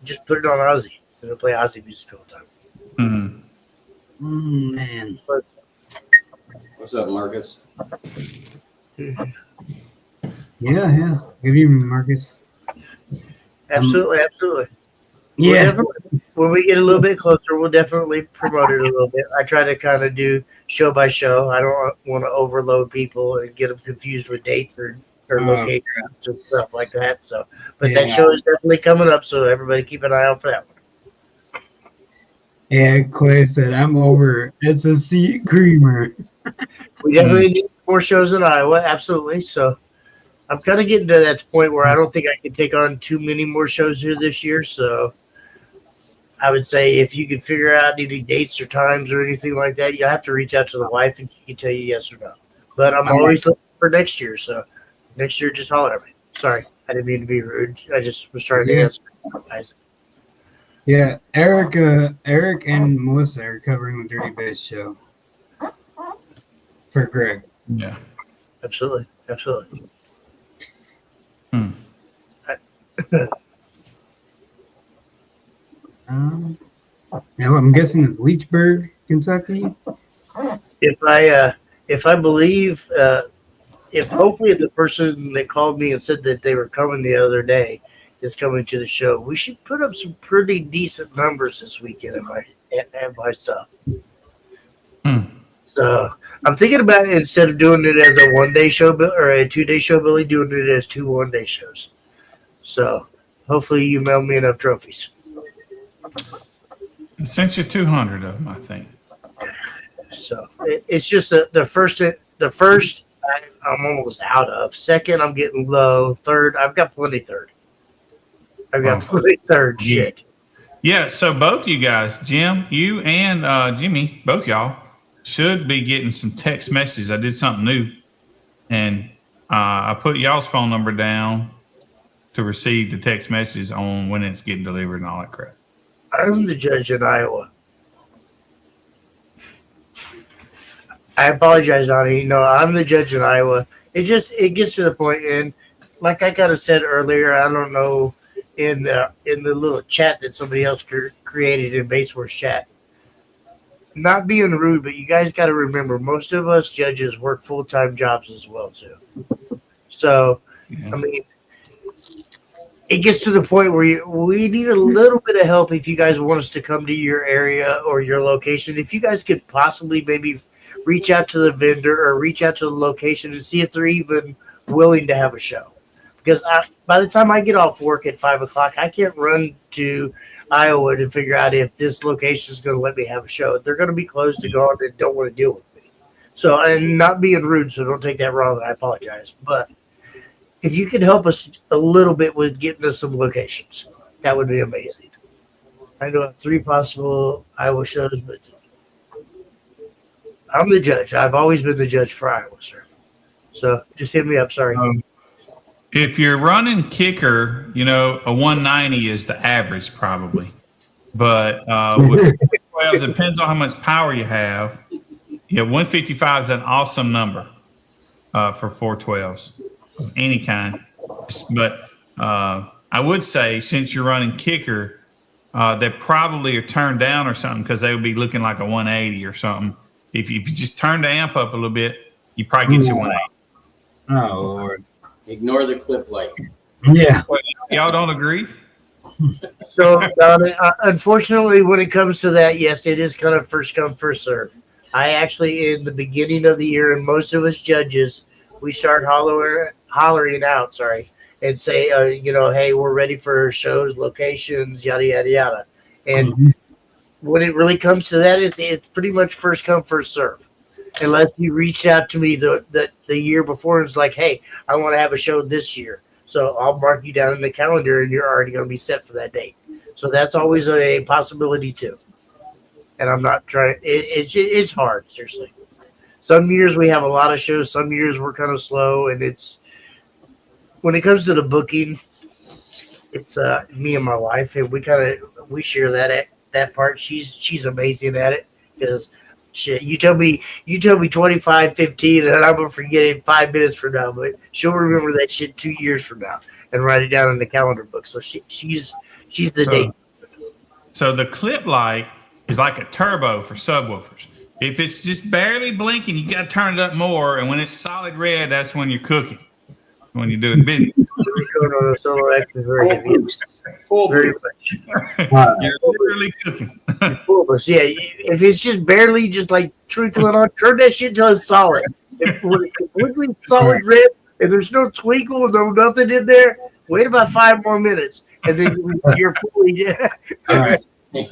Just put it on Ozzy, and it'll play Ozzy music all the time. Mhm. Man. What's up, Marcus? Yeah. Good evening, Marcus. Absolutely, absolutely. We'll Yeah. definitely- when we get a little bit closer, we'll definitely promote it a little bit. I try to kind of do show by show. I don't want to overload people and get them confused with dates or locations and stuff like that. So, but that Yeah. show is definitely coming up. So everybody keep an eye out for that one. Yeah, Clay said, I'm over. It's a seat creamer. We definitely need more shows in Iowa. Absolutely. So I'm kind of getting to that point where I don't think I can take on too many more shows here this year. So I would say if you could figure out any dates or times or anything like that, you have to reach out to the wife and she can tell you yes or no. But I'm always looking for next year. So next year, just holler at me. Sorry, I didn't mean to be rude. I just was trying to Yeah. answer. Guys. Yeah, Eric and Melissa are covering the Dirty Bass show for Greg. Yeah. Absolutely. Absolutely. Now I'm guessing it's Leechburg, Kentucky. If I believe, if hopefully the person that called me and said that they were coming the other day is coming to the show, we should put up some pretty decent numbers this weekend if I have my stuff. Hmm. So I'm thinking about it, instead of doing it as a 1 day show or a 2 day show, Billy, doing it as 2 1 day shows. So hopefully you mail me enough trophies. Since you're 200 of them, I think. So it's just the first I'm almost out of. Second, I'm getting low. Third, I've got plenty third. I've got plenty third Yeah. shit. Yeah, so both you guys, Jim, you and Jimmy, both y'all, should be getting some text messages. I did something new, and I put y'all's phone number down to receive the text messages on when it's getting delivered and all that crap. I'm the judge in Iowa. I apologize, Donnie. No, I'm the judge in Iowa. It gets to the point, and like I kind of said earlier, I don't know in the little chat that somebody else created in Base Wars chat. Not being rude, but you guys got to remember, most of us judges work full-time jobs as well too. So, Yeah. I mean, it gets to the point where we need a little bit of help if you guys want us to come to your area or your location. If you guys could possibly maybe reach out to the vendor or reach out to the location and see if they're even willing to have a show. Because by the time I get off work at 5 o'clock, I can't run to Iowa to figure out if this location is going to let me have a show. They're going to be closed to go and don't want to deal with me. So, and not being rude, so don't take that wrong. I apologize. But if you could help us a little bit with getting us some locations, that would be amazing. I know of 3 possible Iowa shows, but I'm the judge. I've always been the judge for Iowa, sir. So just hit me up. Sorry. If you're running kicker, a 190 is the average probably. But with 12s, it depends on how much power you have. Yeah, 155 is an awesome number for 412s. any kind. But I would say since you're running kicker, they probably are turned down or something because they would be looking like a 180 or something. If you just turn the amp up a little bit, you probably get you 180. Oh Lord. Ignore the clip light. Yeah. Y'all don't agree? So, unfortunately, when it comes to that, yes, it is kind of first come, first serve. I actually, in the beginning of the year, and most of us judges, we start hollering out, and say, hey, we're ready for shows, locations, yada, yada, yada. And when it really comes to that, it's pretty much first come, first serve. Unless you reach out to me the year before and it's like, hey, I want to have a show this year. So I'll mark you down in the calendar and you're already going to be set for that date. So that's always a possibility too. And I'm not trying. It's hard, seriously. Some years we have a lot of shows. Some years we're kind of slow. And it's when it comes to the booking, it's me and my wife, and we share that part. She's amazing at it because shit, you tell me 25, 15, and I'm gonna forget it 5 minutes from now, but she'll remember that shit 2 years from now and write it down in the calendar book. So she's the date. So the clip light is like a turbo for subwoofers. If it's just barely blinking, you got to turn it up more, and when it's solid red, that's when you're cooking. When you're doing business. On a solo action is very heavy. Very much. You're literally cooking. Yeah, if it's just barely just like twinkling on, turn that shit until it's solid. When it's completely solid red and there's no twinkle, no nothing in there, wait about 5 more minutes and then you're fully. All right. I'm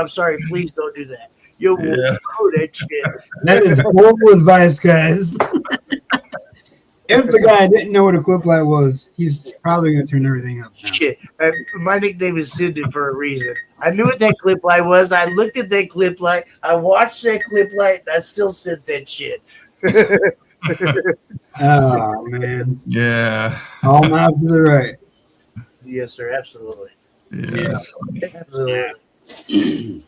sorry, please don't do that. You'll know that shit. That is horrible advice, guys. If the guy didn't know what a clip light was, he's probably going to turn everything up now. Shit. My nickname is Cindy for a reason. I knew what that clip light was. I looked at that clip light. I watched that clip light, and I still said that shit. Oh, man. Yeah. All mouth to the right. Yes, sir. Absolutely. Yeah. Absolutely.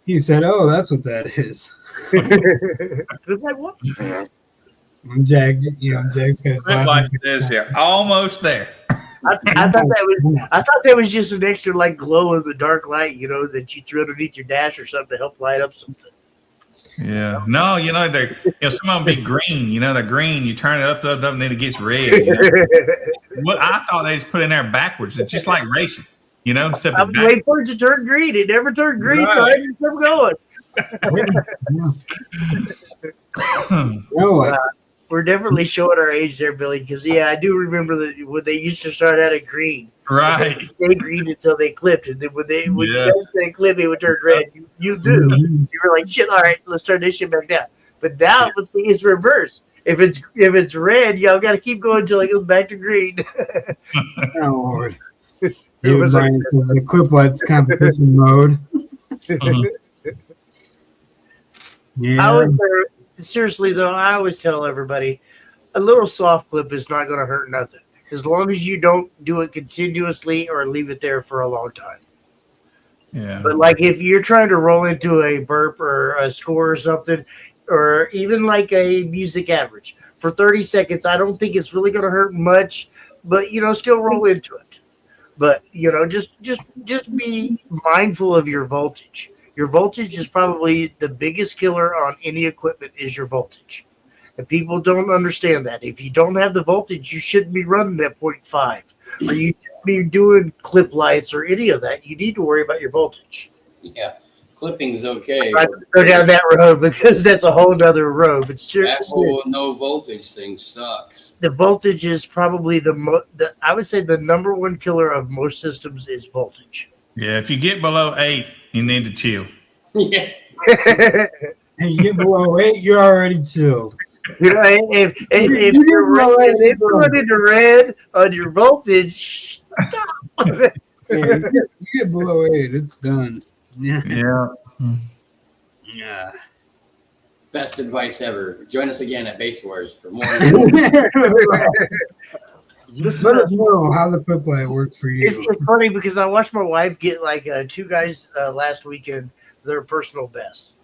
He said, "Oh, that's what that is." Clip light what? Jag, Jag's got his Clip light is here. Almost there. I thought that was just an extra like glow in the dark light, that you threw underneath your dash or something to help light up something. Yeah. No, some of them be green. They're green. You turn it up, and then it gets red. What I thought they just put in there backwards. It's just like racing. Except I was waiting for it to turn green. It never turned green, so I just kept going. We're definitely showing our age there, Billy, because, I do remember that when they used to start out at green. Right. They stayed green until they clipped. And then when they clipped, it would turn red. You knew. You were like, shit, all right, let's turn this shit back down. But now, let's see, it's reversed. If it's red, y'all got to keep going until it goes back to green. Oh, Lord. Brian says the clip light's competition mode. Yeah. Seriously, though, I always tell everybody a little soft clip is not going to hurt nothing as long as you don't do it continuously or leave it there for a long time. Yeah. But like if you're trying to roll into a burp or a score or something, or even like a music average for 30 seconds, I don't think it's really going to hurt much, but still roll into it. But just be mindful of your voltage. Your voltage is probably the biggest killer on any equipment is your voltage. And people don't understand that. If you don't have the voltage, you shouldn't be running at 0.5 or you shouldn't be doing clip lights or any of that. You need to worry about your voltage. Yeah. Clipping's okay. I go down that road because that's a whole nother road. But That whole no voltage thing sucks. The voltage is probably I would say the number one killer of most systems is voltage. Yeah. If you get below 8, you need to chill. Yeah. And you get below 8, you're already chilled. If you're running to red on your voltage, Yeah, you get below 8, it's done. Yeah. Yeah. Best advice ever. Join us again at Base Wars for more. Let us know how the clip light works for you. It's funny because I watched my wife get like 2 guys last weekend their personal best.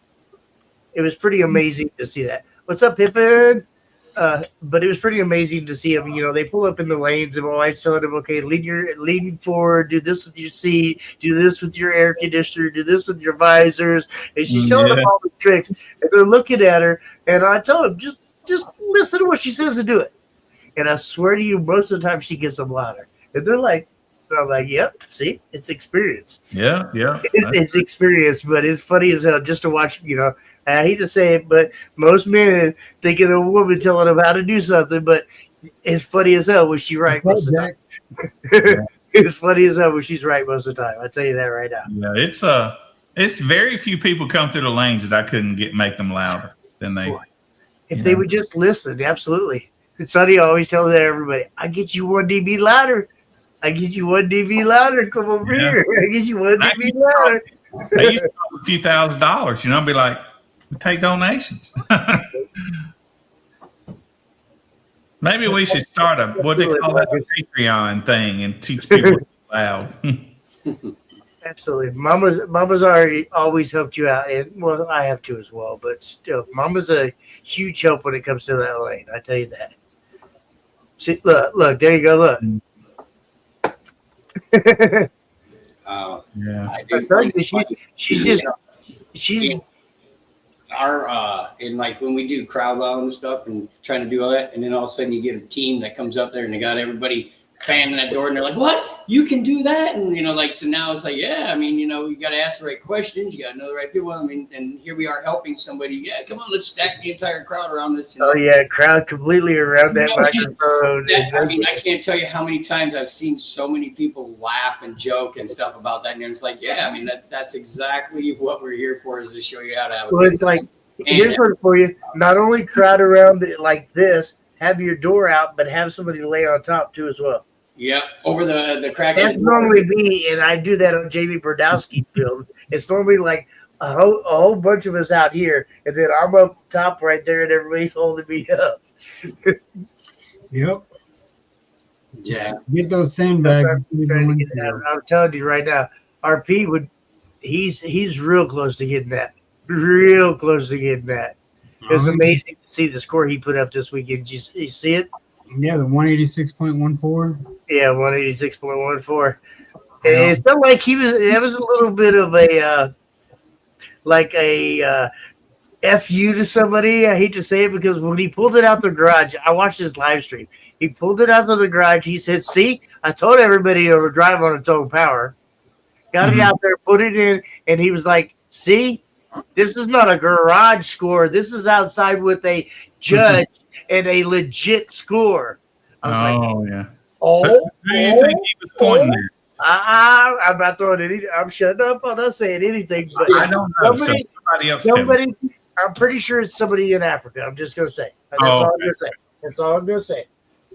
It was pretty amazing to see that. What's up, Pippin? But it was pretty amazing to see them. You know, they pull up in the lanes, and my wife's telling them, "Okay, lean forward. Do this with your seat. Do this with your air conditioner. Do this with your visors." And she's telling them all the tricks, and they're looking at her. And I tell them, just listen to what she says and do it. And I swear to you, most of the time she gets them louder. And they're like, I'm like, "Yep, see, it's experience." Yeah. It's experience, but it's funny as hell just to watch. You know, I hate to say it, but most men think of a woman telling them how to do something, but it's funny as hell when she's right most of the time. It's funny as hell when she's right most of the time. I tell you that right now. Yeah, it's very few people come through the lanes that I couldn't make them louder than they. If they would just listen, absolutely. And Sonny always tells everybody, "I get you 1 dB louder. I get you 1 dB louder. Come over here. I get you 1 dB louder." They used to cost a few $1,000s, you know, be like, take donations. Maybe we should start what they call that, a Patreon thing and teach people loud. Absolutely. Mama's already always helped you out. And well, I have too as well, but still, Mama's a huge help when it comes to that lane. I tell you that. See, look, there you go. Look. Yeah. I do. She's our in like when we do crowd loud and stuff and trying to do all that, and then all of a sudden you get a team that comes up there and they got everybody fanning that door and they're like, "What? You can do that?" And you know, like, so now it's like, yeah, I mean, you know, you got to ask the right questions, you got to know the right people. I mean, and here we are helping somebody. Yeah, come on, let's stack the entire crowd around this. Oh yeah, crowd completely around that microphone. I mean, I can't tell you how many times I've seen so many people laugh and joke and stuff about that, and it's like, yeah, I mean, that's exactly what we're here for, is to show you how to have. Well, it's like, here's one for you. Not only crowd around it like this, have your door out, but have somebody lay on top too as well. Yep, over the crack. That's normally me, and I do that on Jamie Brodowski's film. It's normally like a whole bunch of us out here, and then I'm up top right there, and everybody's holding me up. Yep. Yeah. Get those sandbags. I'm telling you right now, RP he's real close to getting that. Real close to getting that. It's amazing to see the score he put up this weekend. Did you see it? Yeah, the 186.14. Yeah, 186.14. It felt like that was a little bit of a FU to somebody. I hate to say it, because when he pulled it out the garage, I watched his live stream. He pulled it out of the garage. He said, "See, I told everybody to drive on its own power." Got it out there, put it in, and he was like, "See, this is not a garage score. This is outside with a judge and a legit score." I was yeah. "Oh, Who do you think he was pointing at? I'm not throwing any. I'm shutting up. I'm not saying anything. But I don't know. Somebody else. Somebody. I'm pretty sure it's somebody in Africa. I'm just gonna say. That's all I'm gonna say. That's all I'm gonna say.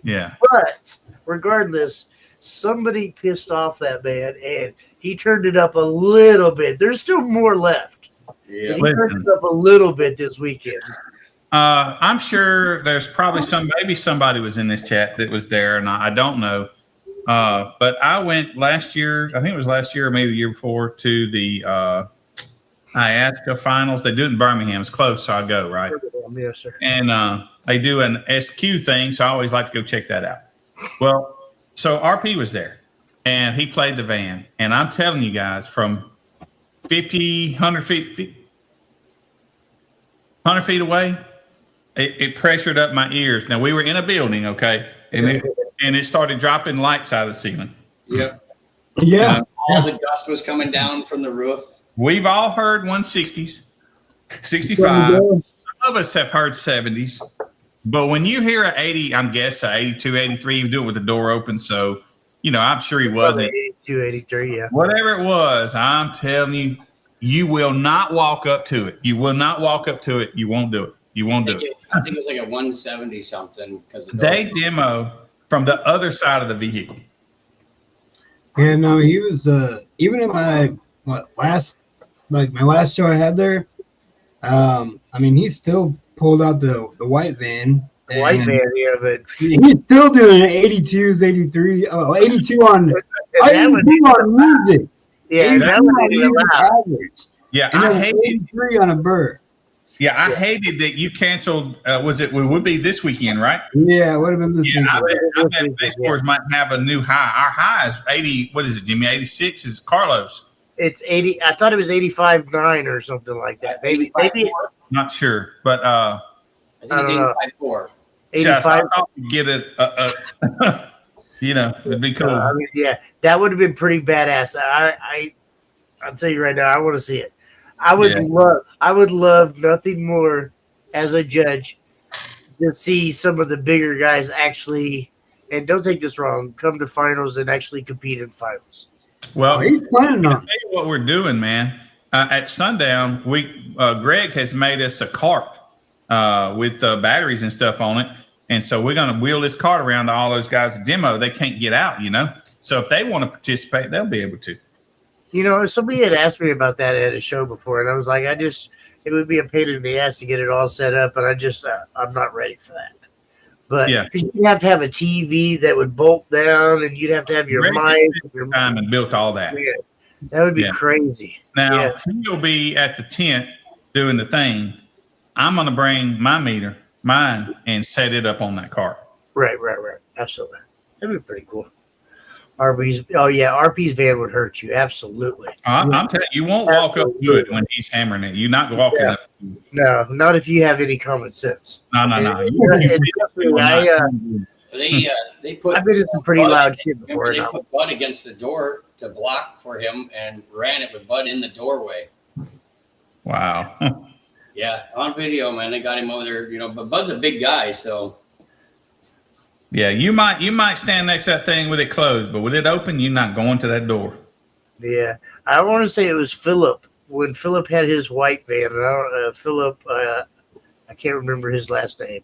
Yeah. But regardless, somebody pissed off that man, and he turned it up a little bit. There's still more left. Yeah. He turned it up a little bit this weekend. I'm sure there's probably maybe somebody was in this chat that was there, and I don't know. But I went last year, I think it was last year or maybe the year before, to the IASCA finals. They do it in Birmingham. It's close, so I go, right? Yes, sir. And they do an SQ thing, so I always like to go check that out. Well, so RP was there, and he played the van. And I'm telling you guys, from 50, 100 feet away, it pressured up my ears. Now, we were in a building, okay, and it started dropping lights out of the ceiling. Yep. Yeah. All the dust was coming down from the roof. We've all heard 160s, 65. Some of us have heard 70s. But when you hear an 80, I'm guessing 82, 83, you do it with the door open. So, you know, I'm sure he wasn't. 82, 83, yeah. Whatever it was, I'm telling you, you will not walk up to it. You will not walk up to it. You won't do it. You won't do it. I think it was like a 170 something. They demo from the other side of the vehicle. Yeah, no, he was even in my last show I had there. I mean, he still pulled out the white van. White van, yeah, but he's still doing 82s, 83, 82 on music. Yeah, that would be average. Yeah, And I then hate 83 on a bird. Yeah, I hated that you canceled. It would be this weekend, right? Yeah, it would have been this Yeah, weekend. I bet base scores might have a new high. Our high is 80. What is it, Jimmy? 86 is Carlos. It's 80. I thought it was 85.9 or something like that. Maybe. Not sure, but I think I it's don't know. 85.4. 85. I thought we'd get a it'd be cool. I mean, yeah, that would have been pretty badass. I'll tell you right now, I want to see it. I would love nothing more as a judge to see some of the bigger guys actually, and don't take this wrong, come to finals and actually compete in finals. Well, He's planning I'll on. tell you what we're doing, man. At sundown, Greg has made us a cart with batteries and stuff on it, and so we're going to wheel this cart around to all those guys at demo. They can't get out, So if they want to participate, they'll be able to. Somebody had asked me about that at a show before, and I was like, it would be a pain in the ass to get it all set up, and I'm not ready for that. But Yeah. 'cause you'd have to have a TV that would bolt down, and you'd have to have your Greg mic. took his time and built all that. Yeah, that would be Yeah. crazy. Now Yeah. he'll be at the tent doing the thing. I'm going to bring mine, and set it up on that cart. Right. Absolutely. That'd be pretty cool. RP's van would hurt you. Absolutely. I'm telling you, you won't walk up to it when he's hammering it. You're not walking up. No, not if you have any common sense. No. They put. I've been in some pretty Bud- loud shit before. Remember, they now. put Bud against the door to block for him and ran it with Bud in the doorway. Wow. Yeah, on video, man. They got him over there, but Bud's a big guy, so Yeah, you might stand next to that thing with it closed, but with it open, you're not going to that door. Yeah, I want to say it was Philip when Philip had his white van, and Philip, I can't remember his last name.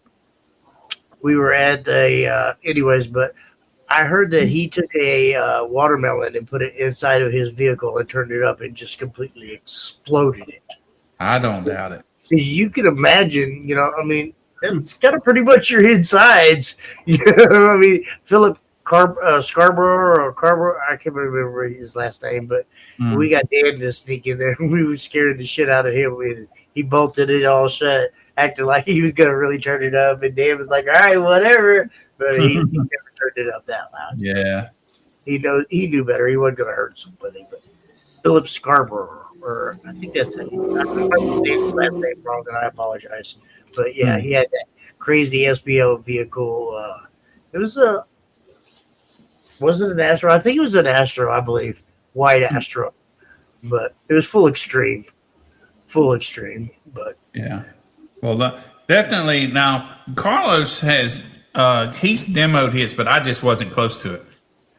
We were at anyways, but I heard that he took a watermelon and put it inside of his vehicle and turned it up and just completely exploded it. I don't doubt it. Because you can imagine, it's got to pretty much your insides. Philip Scarborough or Carborough, I can't remember his last name, but we got Dan to sneak in there. We were scaring the shit out of him. He bolted it all shut, acting like he was going to really turn it up. And Dan was like, all right, whatever. But he never turned it up that loud. Yeah. He knew better. He wasn't going to hurt somebody. But Philip Scarborough. Or I think that's it. I might be saying his last name wrong, and I apologize. But yeah, he had that crazy SBO vehicle. It was wasn't an Astro? I think it was an Astro, I believe, white Astro. But it was full extreme. But Yeah. Well, definitely. Now, Carlos has he's demoed his, but I just wasn't close to it,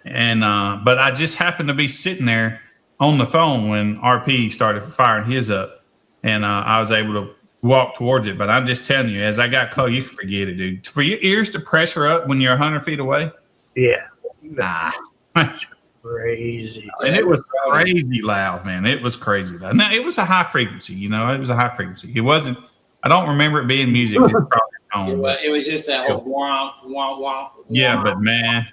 and but I just happened to be sitting there on the phone when RP started firing his up, and I was able to walk towards it. But I'm just telling you, as I got close, you can forget it, dude. For your ears to pressure up when you're 100 feet away, yeah, nah. crazy. And it was crazy loud, man. It was crazy loud. Now, it was a high frequency, It was a high frequency. It wasn't. I don't remember it being music. Just probably tone. it was just that whole wah, wah, wah. Yeah, wah. but man,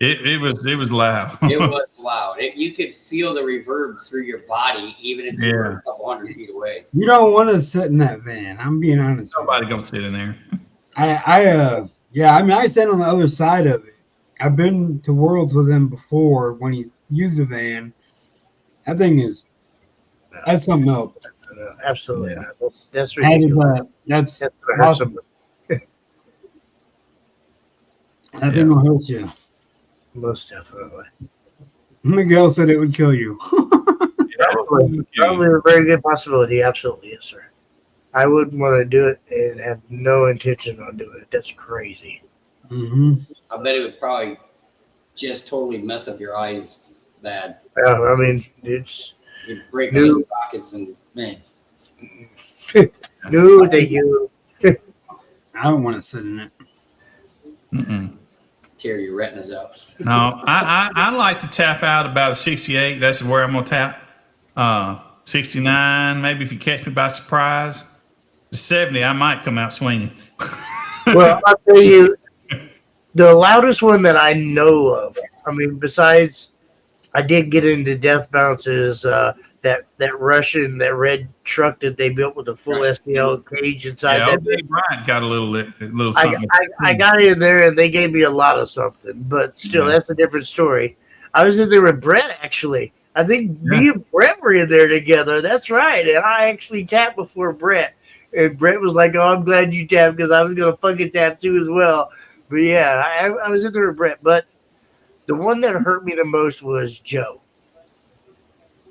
it was loud. It was loud. You could feel the reverb through your body, even if you were a couple hundred feet away. You don't want to sit in that van. I'm being honest. Nobody gonna sit in there. I sat on the other side of it. I've been to Worlds with him before when he used a van. That thing that's something else. Absolutely. Yeah. That's That's ridiculous. that's That's gonna hurt awesome. somebody. That thing will hurt you. Most definitely. Miguel said it would kill you. Probably a very good possibility. Absolutely, yes, sir. I wouldn't want to do it and have no intention on doing it. That's crazy. Mm-hmm. I bet it would probably just totally mess up your eyes bad. It's You'd break No. eye sockets and man. no, thank you. I don't want to sit in it. Mm-mm. Tear your retinas out. No, I like to tap out about a 68. That's where I'm gonna tap. 69, maybe if you catch me by surprise. The 70, I might come out swinging. Well, I'll tell you, the loudest one that I know of, besides I did get into death bounces. That Russian, that red truck that they built with a full SPL cage inside Yeah, that. O.J. Bryant got a little I, something. I got in there and they gave me a lot of something, but still, Yeah. that's a different story. I was in there with Brett, actually. I think Yeah. me and Brett were in there together. That's right. And I actually tapped before Brett. And Brett was like, "Oh, I'm glad you tapped because I was going to fucking tap too as well." But yeah, I was in there with Brett. But the one that hurt me the most was Joe.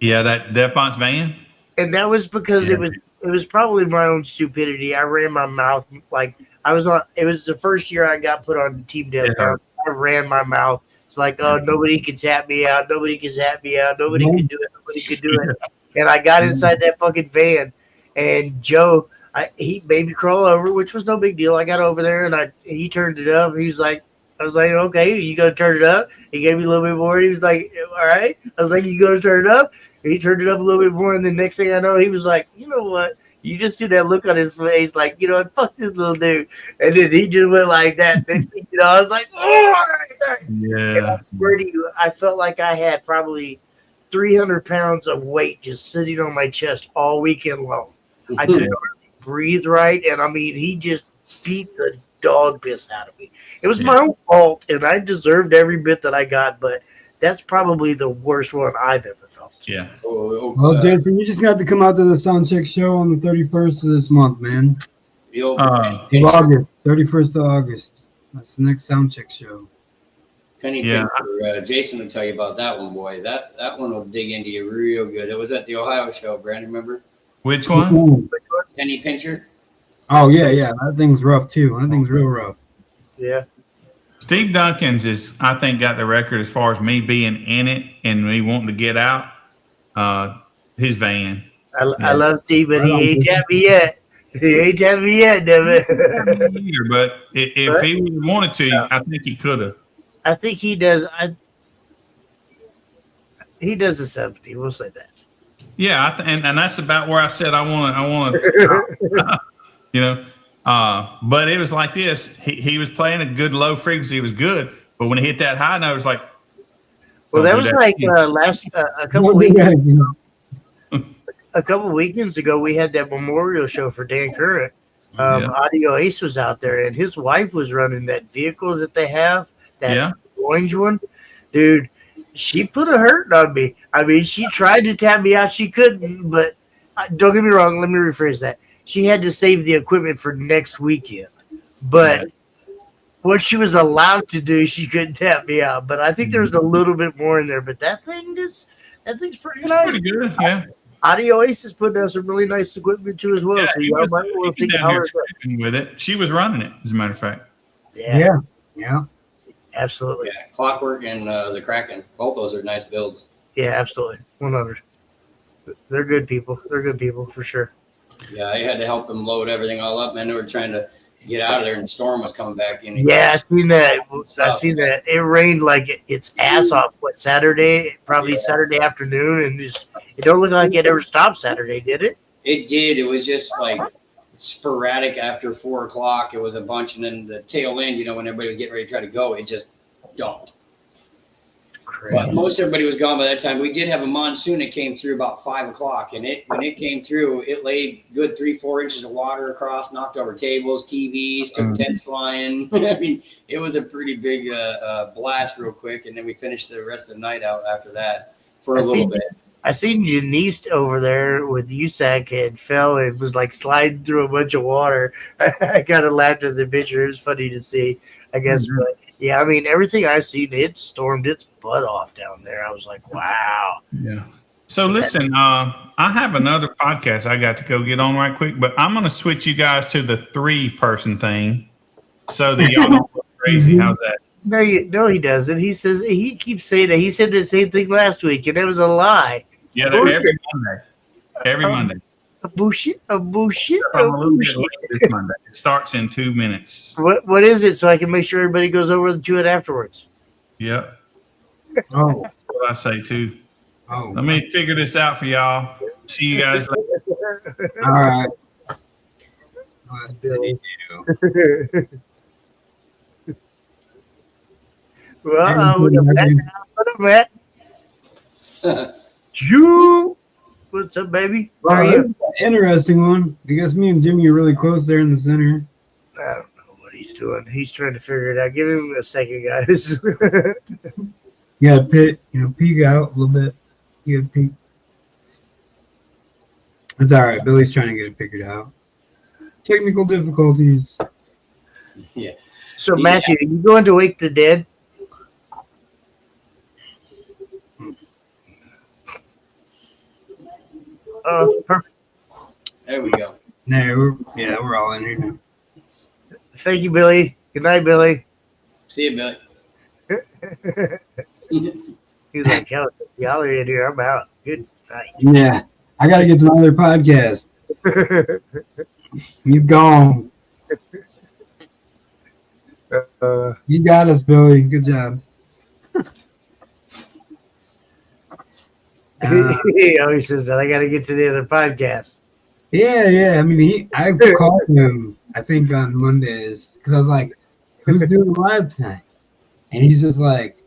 Yeah, that Death Box van. And that was because Yeah. it was probably my own stupidity. I ran my mouth like I was on. It was the first year I got put on Team Death It Bounce. hurt. I ran my mouth. It's like, oh, nobody can tap me out. Nobody can tap me out. Nobody can do it. Nobody can do it. And I got inside that fucking van, and Joe, he made me crawl over, which was no big deal. I got over there, and he turned it up. He was like, I was like, okay, you gonna turn it up? He gave me a little bit more. He was like, all right. I was like, you gonna turn it up? And he turned it up a little bit more, and the next thing I know, he was like, you know what? You just see that look on his face, like, you know, fuck this little dude. And then he just went like that. Next thing you know, I was like, oh! And Yeah. I swear to you, I felt like I had probably 300 pounds of weight just sitting on my chest all weekend long. I couldn't breathe right, and I mean, he just beat the dog piss out of me. It was my own fault, and I deserved every bit that I got, but that's probably the worst one I've ever felt. Yeah. Well, Jason, you just got to come out to the Soundcheck show on the 31st of this month, man. The old Of August, 31st of August. That's the next Soundcheck show. Penny Pincher, Jason will tell you about that one, boy. That one will dig into you real good. It was at the Ohio show, Brandon, remember? Which one? Ooh. Penny Pincher? Oh, yeah. That thing's rough, too. That thing's real rough. Yeah. Steve Duncans is, I think, got the record as far as me being in it and me wanting to get out. His van. I love Steve, but he ain't tapped me yet. He ain't tapped me yet, damn it. But if he wanted to, I think he could have. I think he does. He does a 70. We'll say that. Yeah, and that's about where I said I want to, you know. But it was like this. He was playing a good low frequency. It was good, but when he hit that high note, it was like. Well, that was like a couple weekends. A couple weekends ago, we had that memorial show for Dan Current. Audio Ace was out there, and his wife was running that vehicle that they have, that orange one. Dude, she put a hurt on me. I mean, she tried to tap me out. She couldn't, but don't get me wrong. Let me rephrase that. She had to save the equipment for next weekend. But what she was allowed to do, she couldn't tap me out. But I think there was a little bit more in there. But that thing's pretty nice. Pretty good, yeah. Audio Ace is putting out some really nice equipment too as well. Yeah, So you might want to think down here with it. She was running it, as a matter of fact. Yeah, Yeah, absolutely. Clockwork and the Kraken. Both those are nice builds. Yeah, absolutely. 100. They're good people. They're good people for sure. Yeah, I had to help them load everything all up, man. They were trying to get out of there, and the storm was coming back in. Yeah, I seen that. It rained like its ass off. What, Saturday? Probably Saturday afternoon, and just it don't look like it ever stopped Saturday, did it? It did. It was just like sporadic after 4 o'clock. It was a bunch, and then the tail end, you know, when everybody was getting ready to try to go, it just dumped. Crazy. But most everybody was gone by that time. We did have a monsoon that came through about 5 o'clock, and when it came through, it laid good 3-4 inches of water across, knocked over tables, TVs, took tents flying. I mean, it was a pretty big blast real quick, and then we finished the rest of the night out after that for a little bit. I seen Janice over there with USAC and fell and was like sliding through a bunch of water. I kind of laughed at the picture. It was funny to see, I guess. Mm-hmm. But yeah, I mean, everything I seen, it stormed its butt off down there. I was like, wow. Yeah. So listen, I have another podcast I got to go get on right quick, but I'm going to switch you guys to the 3-person thing so that y'all don't go crazy. How's that? No, he doesn't. He says he keeps saying that. He said the same thing last week, and it was a lie. Yeah, they're every Monday. Every Monday. A bullshit. I'm a little bit late this Monday. It starts in 2 minutes. What is it? So I can make sure everybody goes over to it afterwards. Yep. Oh, That's what I say too. oh. Let me figure this out for y'all. See you guys later. All right. Well, what up, Matt? You. What's up, baby? How are you? Interesting one. I guess me and Jimmy are really close there in the center. I don't know what he's doing. He's trying to figure it out. Give him a second, guys. You gotta peek out a little bit. You gotta peek. It's all right. Billy's trying to get it figured out. Technical difficulties. Yeah. So, Matthew, you going to Wake the Dead? Perfect. There we go. No, we're all in here now. Thank you, Billy. Good night, Billy. See you, Billy. He's like, hell, y'all are in here. I'm out. Good night. Yeah, I gotta get to my other podcast. He's gone. You got us, Billy. Good job. He always says that I got to get to the other podcast. Yeah. I mean, I called him, I think, on Mondays because I was like, who's doing live tonight? And he's just like,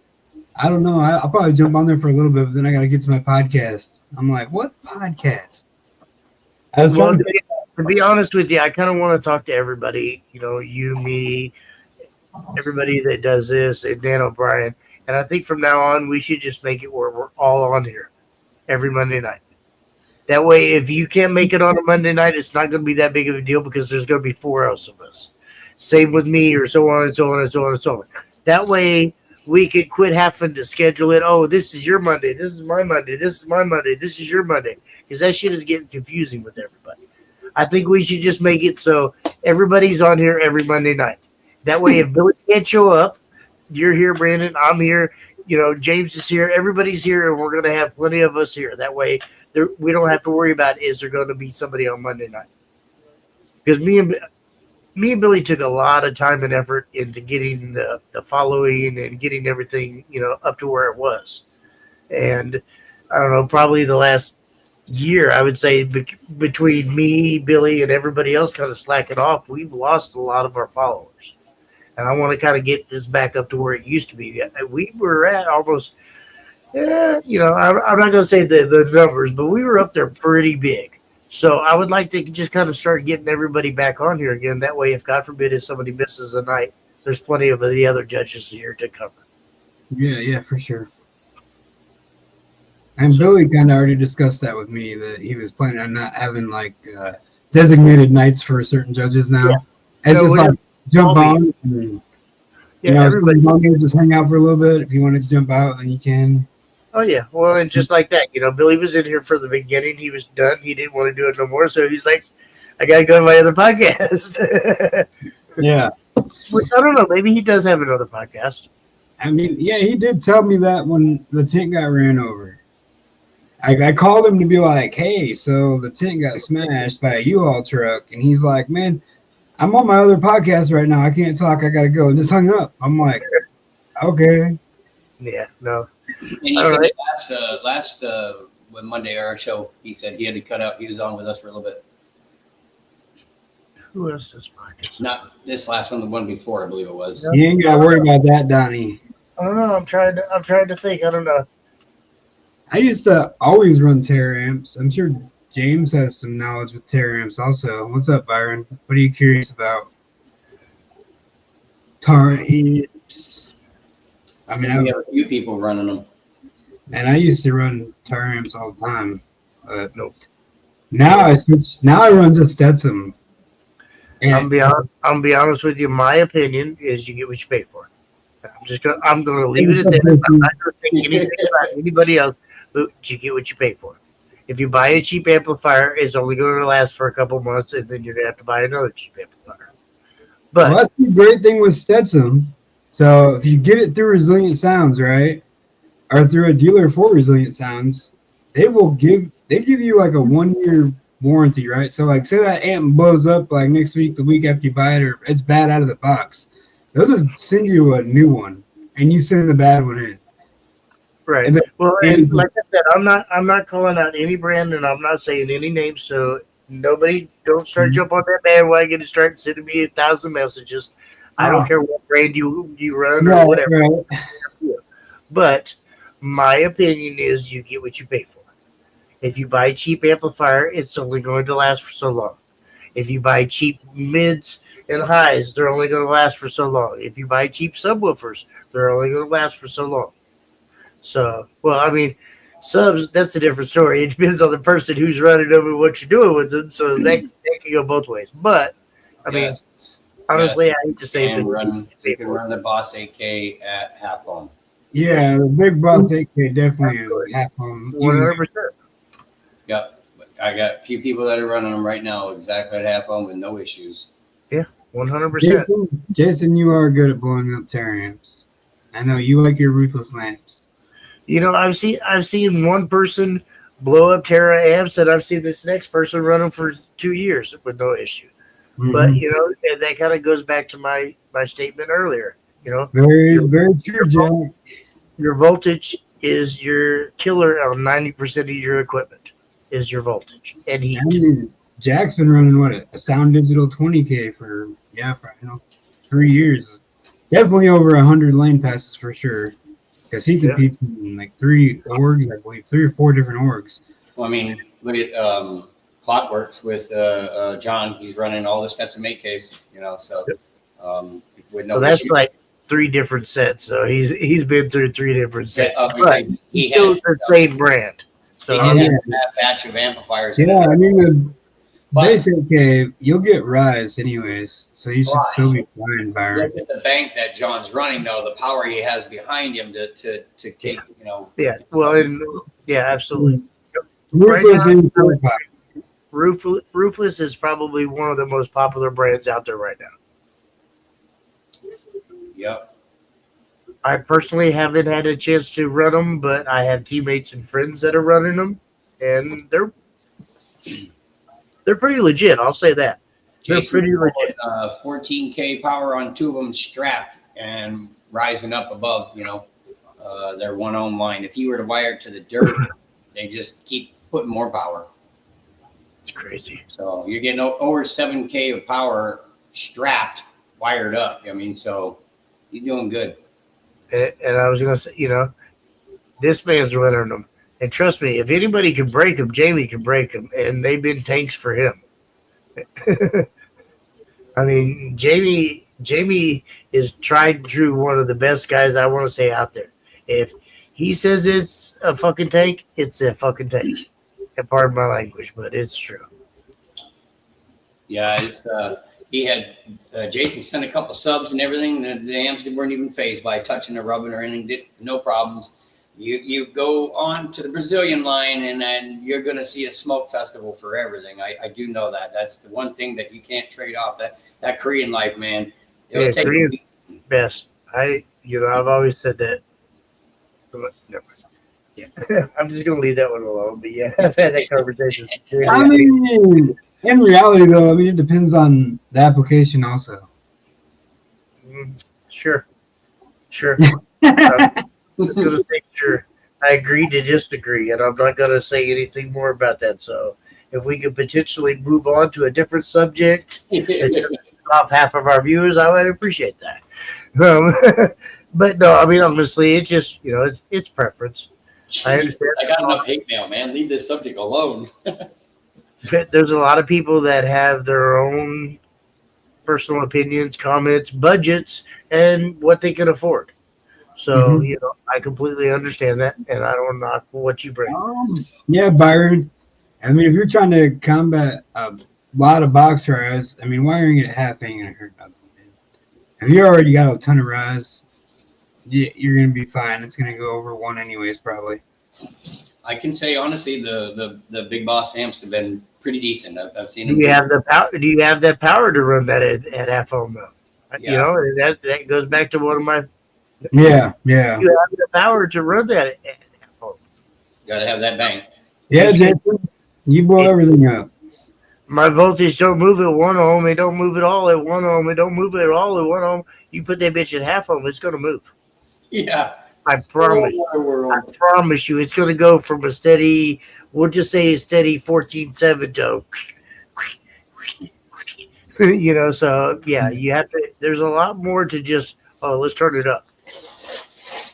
I don't know. I'll probably jump on there for a little bit, but then I got to get to my podcast. I'm like, what podcast? I was Well, trying to be honest with you, I kind of want to talk to everybody, you, me, everybody that does this, and Dan O'Brien. And I think from now on, we should just make it where we're all on here every Monday night. That way, if you can't make it on a Monday night, it's not going to be that big of a deal because there's going to be 4 else of us. Same with me, or so on and so on and so on and so on. That way, we could quit having to schedule it. Oh, this is your Monday. This is my Monday. This is my Monday. This is your Monday. Because that shit is getting confusing with everybody. I think we should just make it so everybody's on here every Monday night. That way, if Billy can't show up, you're here, Brandon. I'm here. James is here. Everybody's here, and we're going to have plenty of us here. That way, we don't have to worry about is there going to be somebody on Monday night. Because me and Billy took a lot of time and effort into getting the following and getting everything, up to where it was. And I don't know, probably the last year, I would say between me, Billy, and everybody else kind of slacking off, we've lost a lot of our followers. And I want to kind of get this back up to where it used to be. We were at almost, I'm not going to say the numbers, but we were up there pretty big. So I would like to just kind of start getting everybody back on here again. That way, if God forbid, if somebody misses a night, there's plenty of the other judges here to cover. Yeah, for sure. And Billy kind of already discussed that with me, that he was planning on not having designated nights for certain judges now. Yeah. It's No, just like jump on and everybody. just hang out for a little bit. If you want to jump out, and you can. Oh yeah, well, and just like that, Billy was in here for the beginning. He was done. He didn't want to do it no more, so he's like, "I gotta go to my other podcast." Yeah. Which I don't know. Maybe he does have another podcast. I mean, yeah, he did tell me that when the tent got ran over. I called him to be like, hey, so the tent got smashed by a U-Haul truck. And he's like, man, I'm on my other podcast right now. I can't talk. I got to go. And just hung up. I'm like, okay. Yeah, no. And he All said right. last when Monday our show, he said he had to cut out. He was on with us for a little bit. Who else does podcast? Not this last one, the one before, I believe it was. You ain't got to worry about that, Donnie. I don't know. I'm trying to think. I don't know. I used to always run Terror Amps. I'm sure James has some knowledge with Terror Amps also. What's up, Byron? What are you curious about? Terror Amps. I mean, We have a few people running them. and I used to run Terror Amps all the time. But Nope. now I switched. Now I run just Stetson. I'm be honest with you. My opinion is you get what you pay for. I'm gonna leave it at that. I'm not gonna say anything about anybody else, but you get what you pay for. If you buy a cheap amplifier, it's only going to last for a couple months, and then you're gonna have to buy another cheap amplifier. But Well, that's the great thing with Stetson. So if you get it through Resilient Sounds, right, or through a dealer for Resilient Sounds, they give you like a 1-year warranty, right? So like, say that amp blows up like next week, the week after you buy it, or it's bad out of the box, they'll just send you a new one, and you send the bad one in. right. And then- Well, and like I said, I'm not calling out any brand, and I'm not saying any names, so nobody don't start jump on that bandwagon and start sending me 1,000 messages. I don't care what brand you run or whatever. Right. But my opinion is you get what you pay for. If you buy cheap amplifier, it's only going to last for so long. If you buy cheap mids and highs, they're only going to last for so long. If you buy cheap subwoofers, they're only going to last for so long. So, well, I mean, subs, that's a different story. It depends on the person who's running them and what you're doing with them. So that can go both ways. But, I mean, Yes. honestly, I hate to say it, And but you can run the Boss AK at half ohm. Yeah, the Big Boss AK definitely is a half ohm. 100%. Yep. I got a few people that are running them right now exactly at half ohm with no issues. 100%. Jason, you are good at blowing up Terramps. I know you like your ruthless lamps. You know, I've seen one person blow up Terra amps, and I've seen this next person run them for 2 years with no issue. But you know, and that kind of goes back to my statement earlier. You know, very true, Jack. your voltage is your killer on 90% of your equipment. Is your voltage and heat. I mean, Jack's been running a Sound Digital 20K for 3 years. Definitely over 100 lane passes for sure. Because he competes in like 3 orgs, I believe, 3 or 4 different orgs. Well, I mean, look at Clockworks with John. He's running all the Stetson 8Ks, so with no So that's issue. like 3 different sets. So he's been through 3 different sets. But he he chose had the same brand. So he did have that batch of amplifiers. in Yeah, it. I mean, the But- base AK, you'll get Rise anyways. So you should Right. still be fine, Byron. Look at the bank that John's running, though. The power he has behind him to take, yeah, well, and yeah, absolutely. Ruthless Right now, and full power. Ruthless is probably one of the most popular brands out there right now. Yep. I personally haven't had a chance to run them, but I have teammates and friends that are running them, and they're pretty legit. I'll say that. They're Jason pretty put, legit. 14K power on 2 of them strapped and rising up above, their 1 ohm line. If you were to wire it to the dirt, they just keep putting more power. It's crazy. So you're getting over 7K of power strapped, wired up. I mean, so you're doing good. And I was going to say, this man's running them. And trust me, if anybody can break them, Jamie can break them. And they've been tanks for him. I mean, Jamie is tried and true one of the best guys I want to say out there. If he says it's a fucking tank, it's a fucking tank. And pardon my language, but it's true. Yeah, he had Jason sent a couple subs and everything. The amps weren't even phased by touching or rubbing or anything. No problems. You go on to the Brazilian line, and then you're going to see a smoke festival for everything. I do know that. That's the one thing that you can't trade off. That Korean life, man. It'll take Korean best. I've always said that. Never mind. Yeah, I'm just gonna leave that one alone. But yeah, I've had that conversation. I mean, in reality, though, it depends on the application also. Sure. I'm just gonna say sure. I agree to disagree, and I'm not gonna say anything more about that. So, if we could potentially move on to a different subject, off half of our viewers, I would appreciate that. But no, I mean, honestly, it's just it's preference. I understand. I got enough hate mail, man. Leave this subject alone. But there's a lot of people that have their own personal opinions, comments, budgets, and what they can afford. So, I completely understand that, and I don't knock what you bring. Yeah, Byron. I mean, if you're trying to combat a lot of box rise, I mean, wiring it at half ain't gonna hurt nothing. If you already got a ton of rise, you're gonna be fine. It's gonna go over 1 anyways, probably. I can say honestly, the Big Boss amps have been pretty decent. I've seen Do them. you have the power? Do you have that power to run that at half ohm though? Yeah. And that goes back to one of my. Yeah. You have the power to run that at half ohm. Got to have that bank. Yeah, Jason, you blow everything up. My voltage don't move at 1 ohm. It don't move at all at 1 ohm. It don't move at all at 1 ohm. You put that bitch at half ohm, it's gonna move. Yeah. I promise. I promise you, it's going to go from a steady, we'll just say a steady 14.7 to, so yeah, you have to, there's a lot more to just, let's turn it up.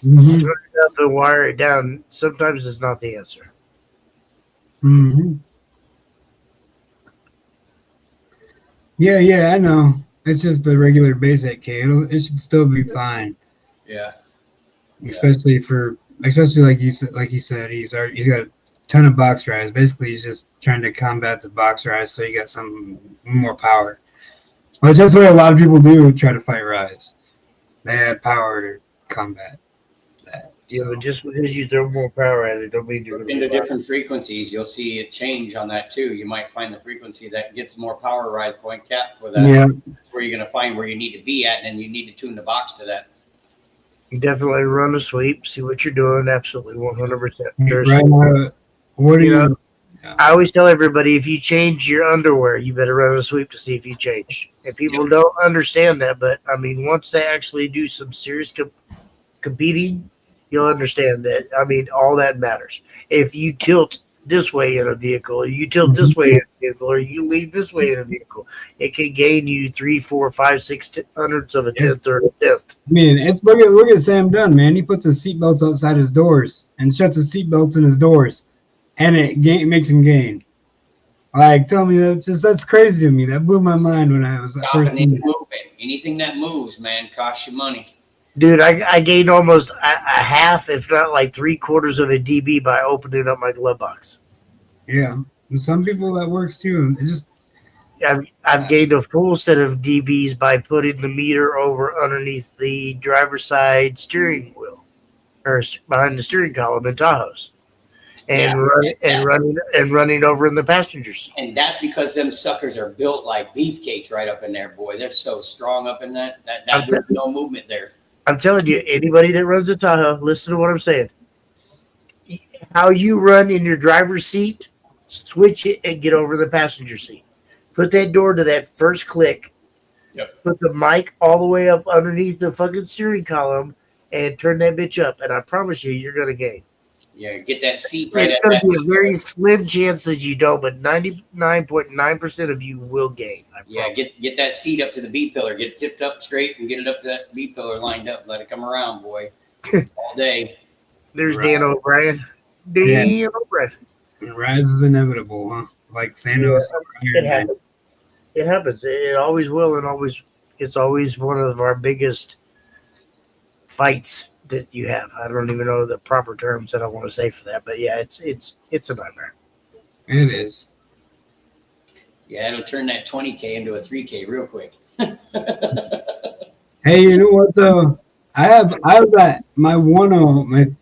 Mhm. Turn it up and wire it down sometimes is not the answer. Mhm. Yeah, I know. It's just the regular base 8K. It should still be fine, Yeah. especially like you said, he's got a ton of box rise. Basically, he's just trying to combat the box rise, so you got some more power. Which that's what a lot of people do try to fight rise. They add power to combat that. Yeah, So, but just because you throw more power at it, don't mean you're going Into to different frequencies, you'll see it change on that too. You might find the frequency that gets more power rise point capped with that. yeah, That's where you're going to find where you need to be at, and then you need to tune the box to that. definitely run a sweep, see what you're doing. Absolutely, 100%. There's, right now, what do you know, you? I always tell everybody if you change your underwear, you better run a sweep to see if you change. And people don't understand that, but I mean, once they actually do some serious competing, you'll understand that. I mean, all that matters. If you tilt this way in a vehicle, or you tilt this way in a vehicle, or you lean this way in a vehicle, it can gain you 3, 4, 5, 6 hundredths of a tenth or a tenth. I mean, it's look at Sam Dunn, man. He puts his seatbelts outside his doors and shuts his seatbelts in his doors, and it makes him gain. Like, tell me that's crazy to me. That blew my mind when I was first. Stopping any movement. Anything that moves, man, costs you money. Dude, I gained almost a half, if not like 3/4 of a dB by opening up my glove box. Yeah, and some people that works too. It just I've gained a full set of dBs by putting the meter over underneath the driver's side steering wheel, or behind the steering column in Tahoes, and running over in the passenger seat. And that's because them suckers are built like beefcakes right up in there, boy. They're so strong up in that there's no movement there. I'm telling you, anybody that runs a Tahoe, listen to what I'm saying. How you run in your driver's seat, switch it and get over the passenger seat. Put that door to that first click. Yep. Put the mic all the way up underneath the fucking steering column and turn that bitch up. And I promise you, you're going to gain. Yeah, get that seat right It's at going that. to be a very slim chance that you don't, but 99.9% of you will gain. Yeah, get that seat up to the B pillar. Get it tipped up straight and get it up to that B pillar lined up. Let it come around, boy. All day. There's Right. Dan O'Brien. Dan O'Brien. rise is inevitable, huh? Like Thanos. It happens. It happens. It always will, and it's always one of our biggest fights that you have. I don't even know the proper terms that I want to say for that, but yeah, it's a nightmare. It is. Yeah, it'll turn that 20K into a 3K real quick. Hey, you know what though? I have that my 10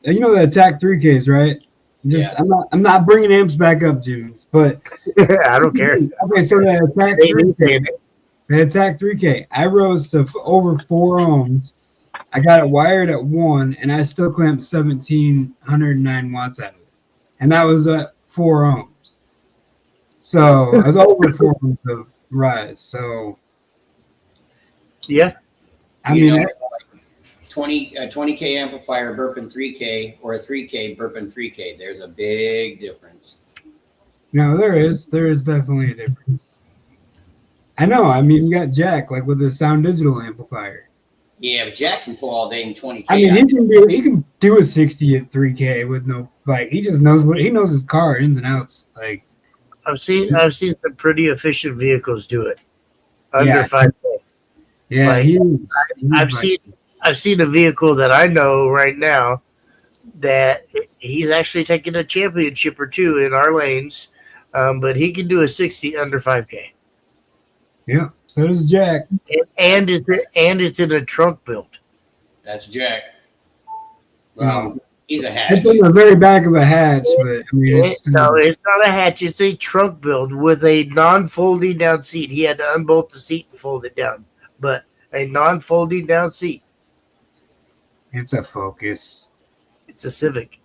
you know the Attack 3Ks, right? Just Yeah. I'm not bringing amps back up, Jimmy, but I don't care. Okay, so the Attack 3K, I rose to over 4 ohms. I got it wired at 1, and I still clamped 1,709 watts out of it, and that was at 4 ohms. So I was over 4 ohms of rise. So Yeah. I You mean, know, 20K amplifier burping 3K or a 3K burping 3K. There's a big difference. no, there is definitely a difference. I know. I mean, you got Jack like with the Sound Digital amplifier. Yeah, but Jack can pull all day in 20K. I mean, he can do a 60 at 3K with no like. He just knows his car ins and outs. Like I've seen some pretty efficient vehicles do it under Yeah. 5K. yeah, Like, he's I've seen a vehicle that I know right now that he's actually taking a championship or two in our lanes, but he can do a 60 under 5K, yeah. So does Jack. and it's in a trunk build. That's Jack. Well, he's a hatch. It's in the very back of a hatch, but I mean, No, it's not a hatch. It's a trunk build with a non-folding down seat. He had to unbolt the seat and fold it down, but a non-folding down seat. it's a Focus. It's a Civic.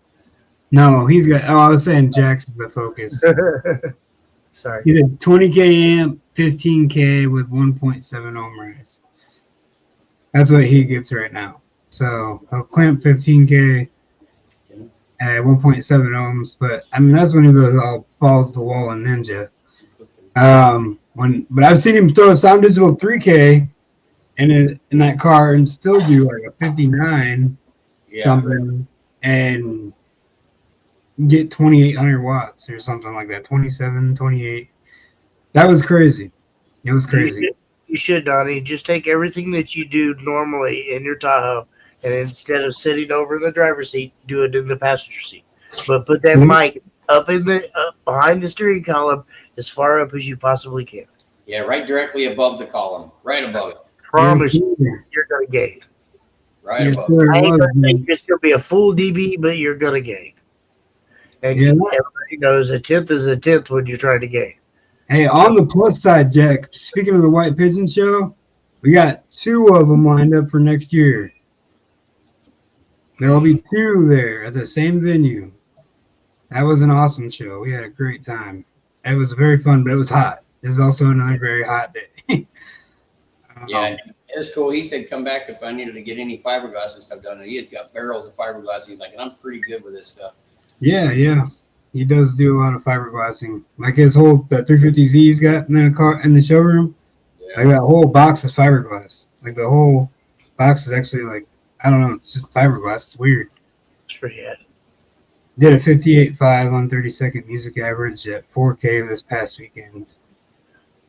No, he's got. Oh, I was saying Jack's is a Focus. Sorry. He did 20K amp, 15K with 1.7 ohm rise. That's what he gets right now. So he'll clamp 15K at 1.7 ohms, but I mean that's when he goes all balls to the wall in Ninja. But I've seen him throw a Sound Digital 3K in that car and still do like a 59 something and get 2,800 watts or something like that. 27, 28. That was crazy. It was crazy. You should, Donnie. Just take everything that you do normally in your Tahoe, and instead of sitting over in the driver's seat, do it in the passenger seat. But put that mic up behind the steering column as far up as you possibly can. Yeah, right directly above the column, right above it, Promise you, you're gonna gain. right Yes, above. sir, I it ain't was. gonna say it's gonna be a full dB, but you're gonna gain. And Yeah. everybody knows a tenth is a tenth when you're trying to gain. Hey, on the plus side, Jack, speaking of the White Pigeon Show, we got 2 of them lined up for next year. There will be 2 there at the same venue. That was an awesome show. We had a great time. It was very fun, but it was hot. It was also another very hot day. Yeah, it was cool. He said, come back if I needed to get any fiberglass and stuff done. And he had got barrels of fiberglass. He's like, I'm pretty good with this stuff. Yeah. He does do a lot of fiberglassing. Like his whole that 350Z he's got in the car in the showroom. Yeah. Like that whole box is fiberglass. Like the whole box is actually like, I don't know, it's just fiberglass. It's weird. It's pretty good. Did a 58.5 on 32nd music average at 4K this past weekend.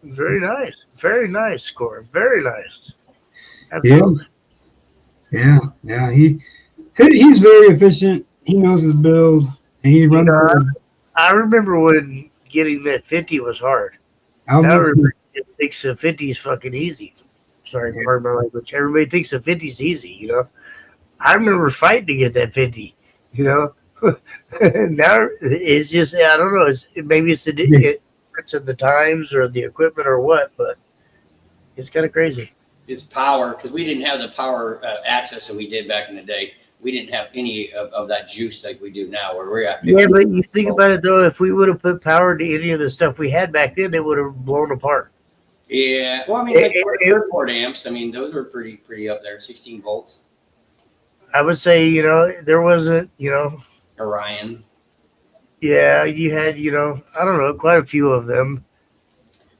Very nice. Very nice score. Very nice. Absolutely. Yeah. He's very efficient. He knows his build, and he runs. I remember when getting that 50 was hard. I'll Now mix everybody thinks a 50 is fucking easy. Sorry, Yeah. pardon my language. Everybody thinks a 50 is easy, you know. I remember fighting to get that 50, you know. Now it's just, I don't know. Maybe it's the difference in the times or the equipment or what, but it's kind of crazy. It's power, because we didn't have the power access that we did back in the day. We didn't have any of that juice like we do now, where we're at. Yeah, but you think about it though, if we would have put power to any of the stuff we had back then, it would have blown apart. Yeah, well, I mean, like airport amps. I mean, those were pretty up there, 16 volts. I would say, you know, there wasn't, you know, Orion. yeah, you had, you know, I don't know, quite a few of them.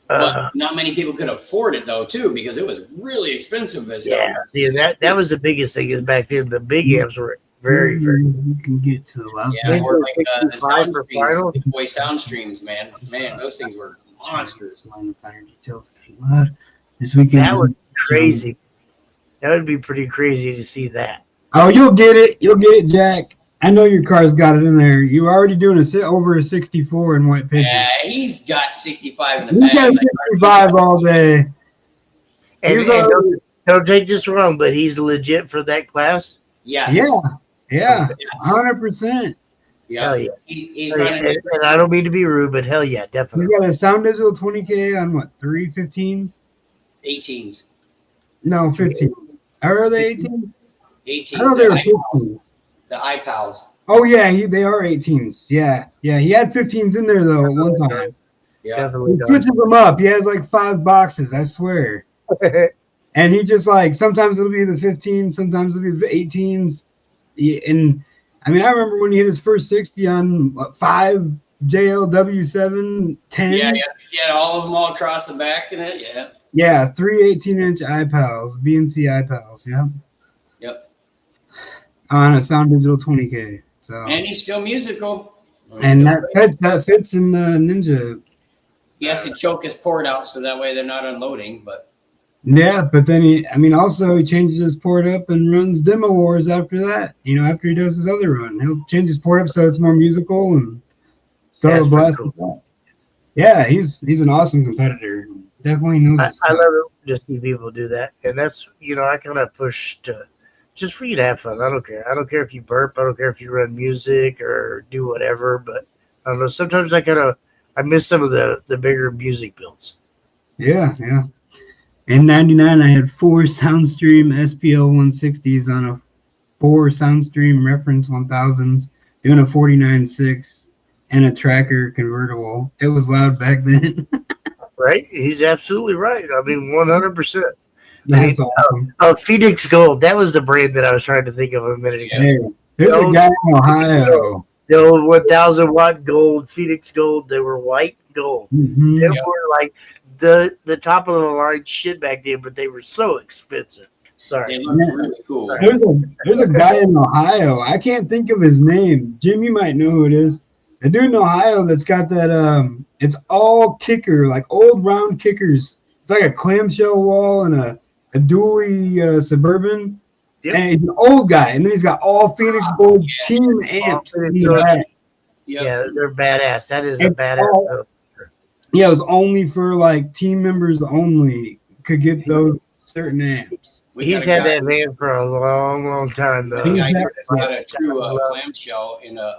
But not many people could afford it though, too, because it was really expensive as hell. Yeah, see, that was the biggest thing is back then the big amps were very, very. You can get to the loud. Yeah, or like the 65 sound for streams, final? the Big Boy sound streams, man, those things were monsters. Finer details if you want. This weekend. That would be crazy. That would be pretty crazy to see that. Oh, you'll get it. You'll get it, Jack. I know your car's got it in there. You're already doing over a 64 in White Pigeon. Yeah, he's got 65 in the You back. got a 65 all day. And, Here's don't take this wrong, but he's legit for that class. Yes. Yeah, 100%. Hell yeah. He's And, running. and I don't mean to be rude, but hell yeah, He's definitely. got a Sound Digital 20K on what, 315s? 18s. No, 15s. Are they 18s? 18s. I know they were the 15s. iPals. Oh, yeah, they are 18s. Yeah, he had 15s in there, though, at one time. Yeah. Definitely He done. switches them up. He has like 5 boxes, I swear. And he just like, sometimes it'll be the 15s, sometimes it'll be the 18s. And I mean, I remember when he hit his first 60 on 5 JLW7 10. Yeah, all of them all across the back in it. Yeah. Yeah, 3 18-inch iPals, BNC iPals. Yeah. Yep. On a Sound Digital 20K. So And he's still musical. and that fits in the Ninja. He has to choke his port out so that way they're not unloading. But Yeah, but then he changes his port up and runs Demo Wars after that. You know, after he does his other run, he'll change his port up so it's more musical and That's so blast. pretty cool. Yeah, he's an awesome competitor. Definitely knows his I stuff. love it to see people do that, and that's, you know, I kind of push to just for you to have fun. I don't care. I don't care if you burp. I don't care if you run music or do whatever. But I don't know. Sometimes I miss some of the bigger music builds. Yeah. In '99, I had 4 Soundstream SPL 160s on a 4 Soundstream Reference 1000s, doing a 49.6 and a Tracker convertible. It was loud back then. Right? He's absolutely right. I mean, 100%. That's awesome. Oh, Phoenix Gold. That was the brand that I was trying to think of a minute ago. Hey, there's a guy in Ohio. The old 1,000 watt gold, Phoenix Gold. They were white gold. Mhm. They were like the top of the line shit back then, but they were so expensive. Sorry. They look really cool. There's a guy in Ohio. I can't think of his name. Jim, you might know who it is. A dude in Ohio that's got that. It's all kicker, like old round kickers. It's like a clamshell wall and a dually Suburban. Yep. And he's an old guy, and then he's got all Phoenix Gold team amps in the back. Yeah, they're badass. That is a It's badass. all- Yeah, it was only for like team members only could get those certain amps. He's had that van for a long, long time, though. The guy He's got a true clamshell in a.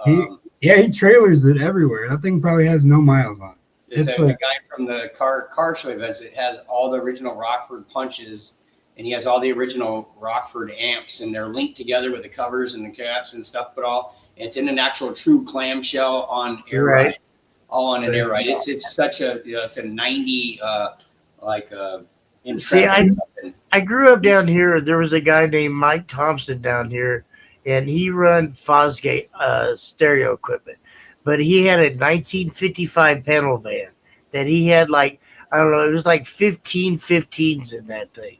He trailers it everywhere. That thing probably has no miles on it. There's It's a like- guy from the car show events. It has all the original Rockford punches, and he has all the original Rockford amps, and they're linked together with the covers and the caps and stuff. But all it's in an actual true clamshell on air Right. ride, all on an air ride. It's such a it's a 90 See, I grew up down here. There was a guy named Mike Thompson down here, and he run Fosgate stereo equipment. But he had a 1955 panel van that he had like, I don't know, it was like 15 15s in that thing.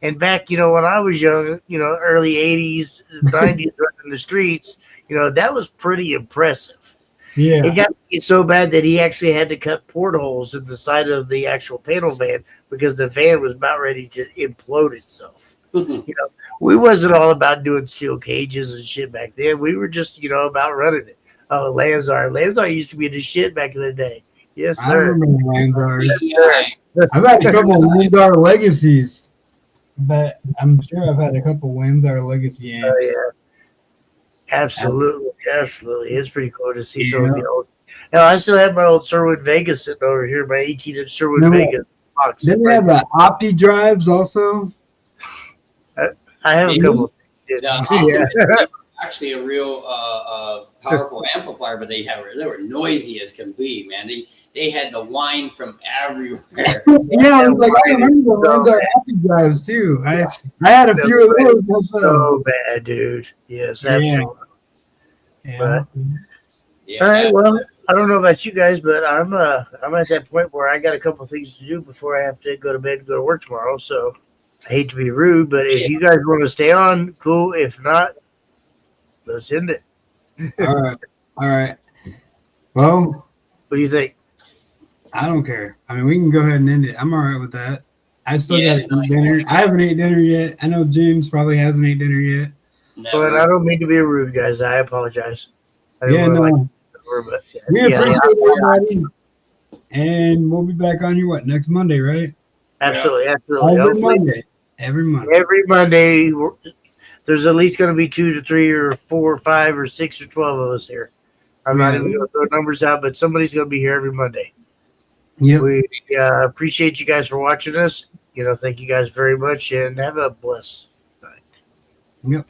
And back, when I was young, early 80s, 90s, running the streets, that was pretty impressive. Yeah. It got to be so bad that he actually had to cut portholes in the side of the actual panel van because the van was about ready to implode itself. We wasn't all about doing steel cages and shit back then. We were just, about running it. Oh, Lanzar used to be the shit back in the day. Yes, I sir. remember Lanzars. Yes, sir. I've had a couple of Lanzar legacies, but I'm sure I've had a couple Lanzar legacy amps. Oh, yeah. Absolutely. It's pretty cool to see some of the old. Now, I still have my old Sherwood Vega sitting over here, my 18-inch Sherwood No, Vega box. Then we have the Opti drives also. I have a couple. Yeah. Actually a real powerful amplifier, but they were noisy as can be, man. They had the whine from everywhere. Yeah, I was like, I remember the Lanzar Opti drives too. I had a few of those. So bad, dude. Yes, absolutely. Yeah. Yeah, All right, well, I don't know about you guys, but I'm at that point where I got a couple things to do before I have to go to bed and go to work tomorrow. So I hate to be rude, but if you guys want to stay on, cool. If not, let's end it. All right. Well, What do you think? I don't care. I mean, we can go ahead and end it. I'm all right with that. I still Yeah, got to eat dinner. I haven't ate dinner yet. I know James probably hasn't ate dinner yet. But I don't mean to be rude, guys. I apologize. I didn't Yeah, wanna, no. but We yeah, appreciate everybody. And we'll be back on you, next Monday, right? absolutely. Every Hopefully, Monday. Every Monday. every Monday, there's at least going to be 2 to 3 or 4 or 5 or 6 or 12 of us here. I'm not even going to throw numbers out, but somebody's going to be here every Monday. Yep. We appreciate you guys for watching us. Thank you guys very much, and have a blessed night. Yep.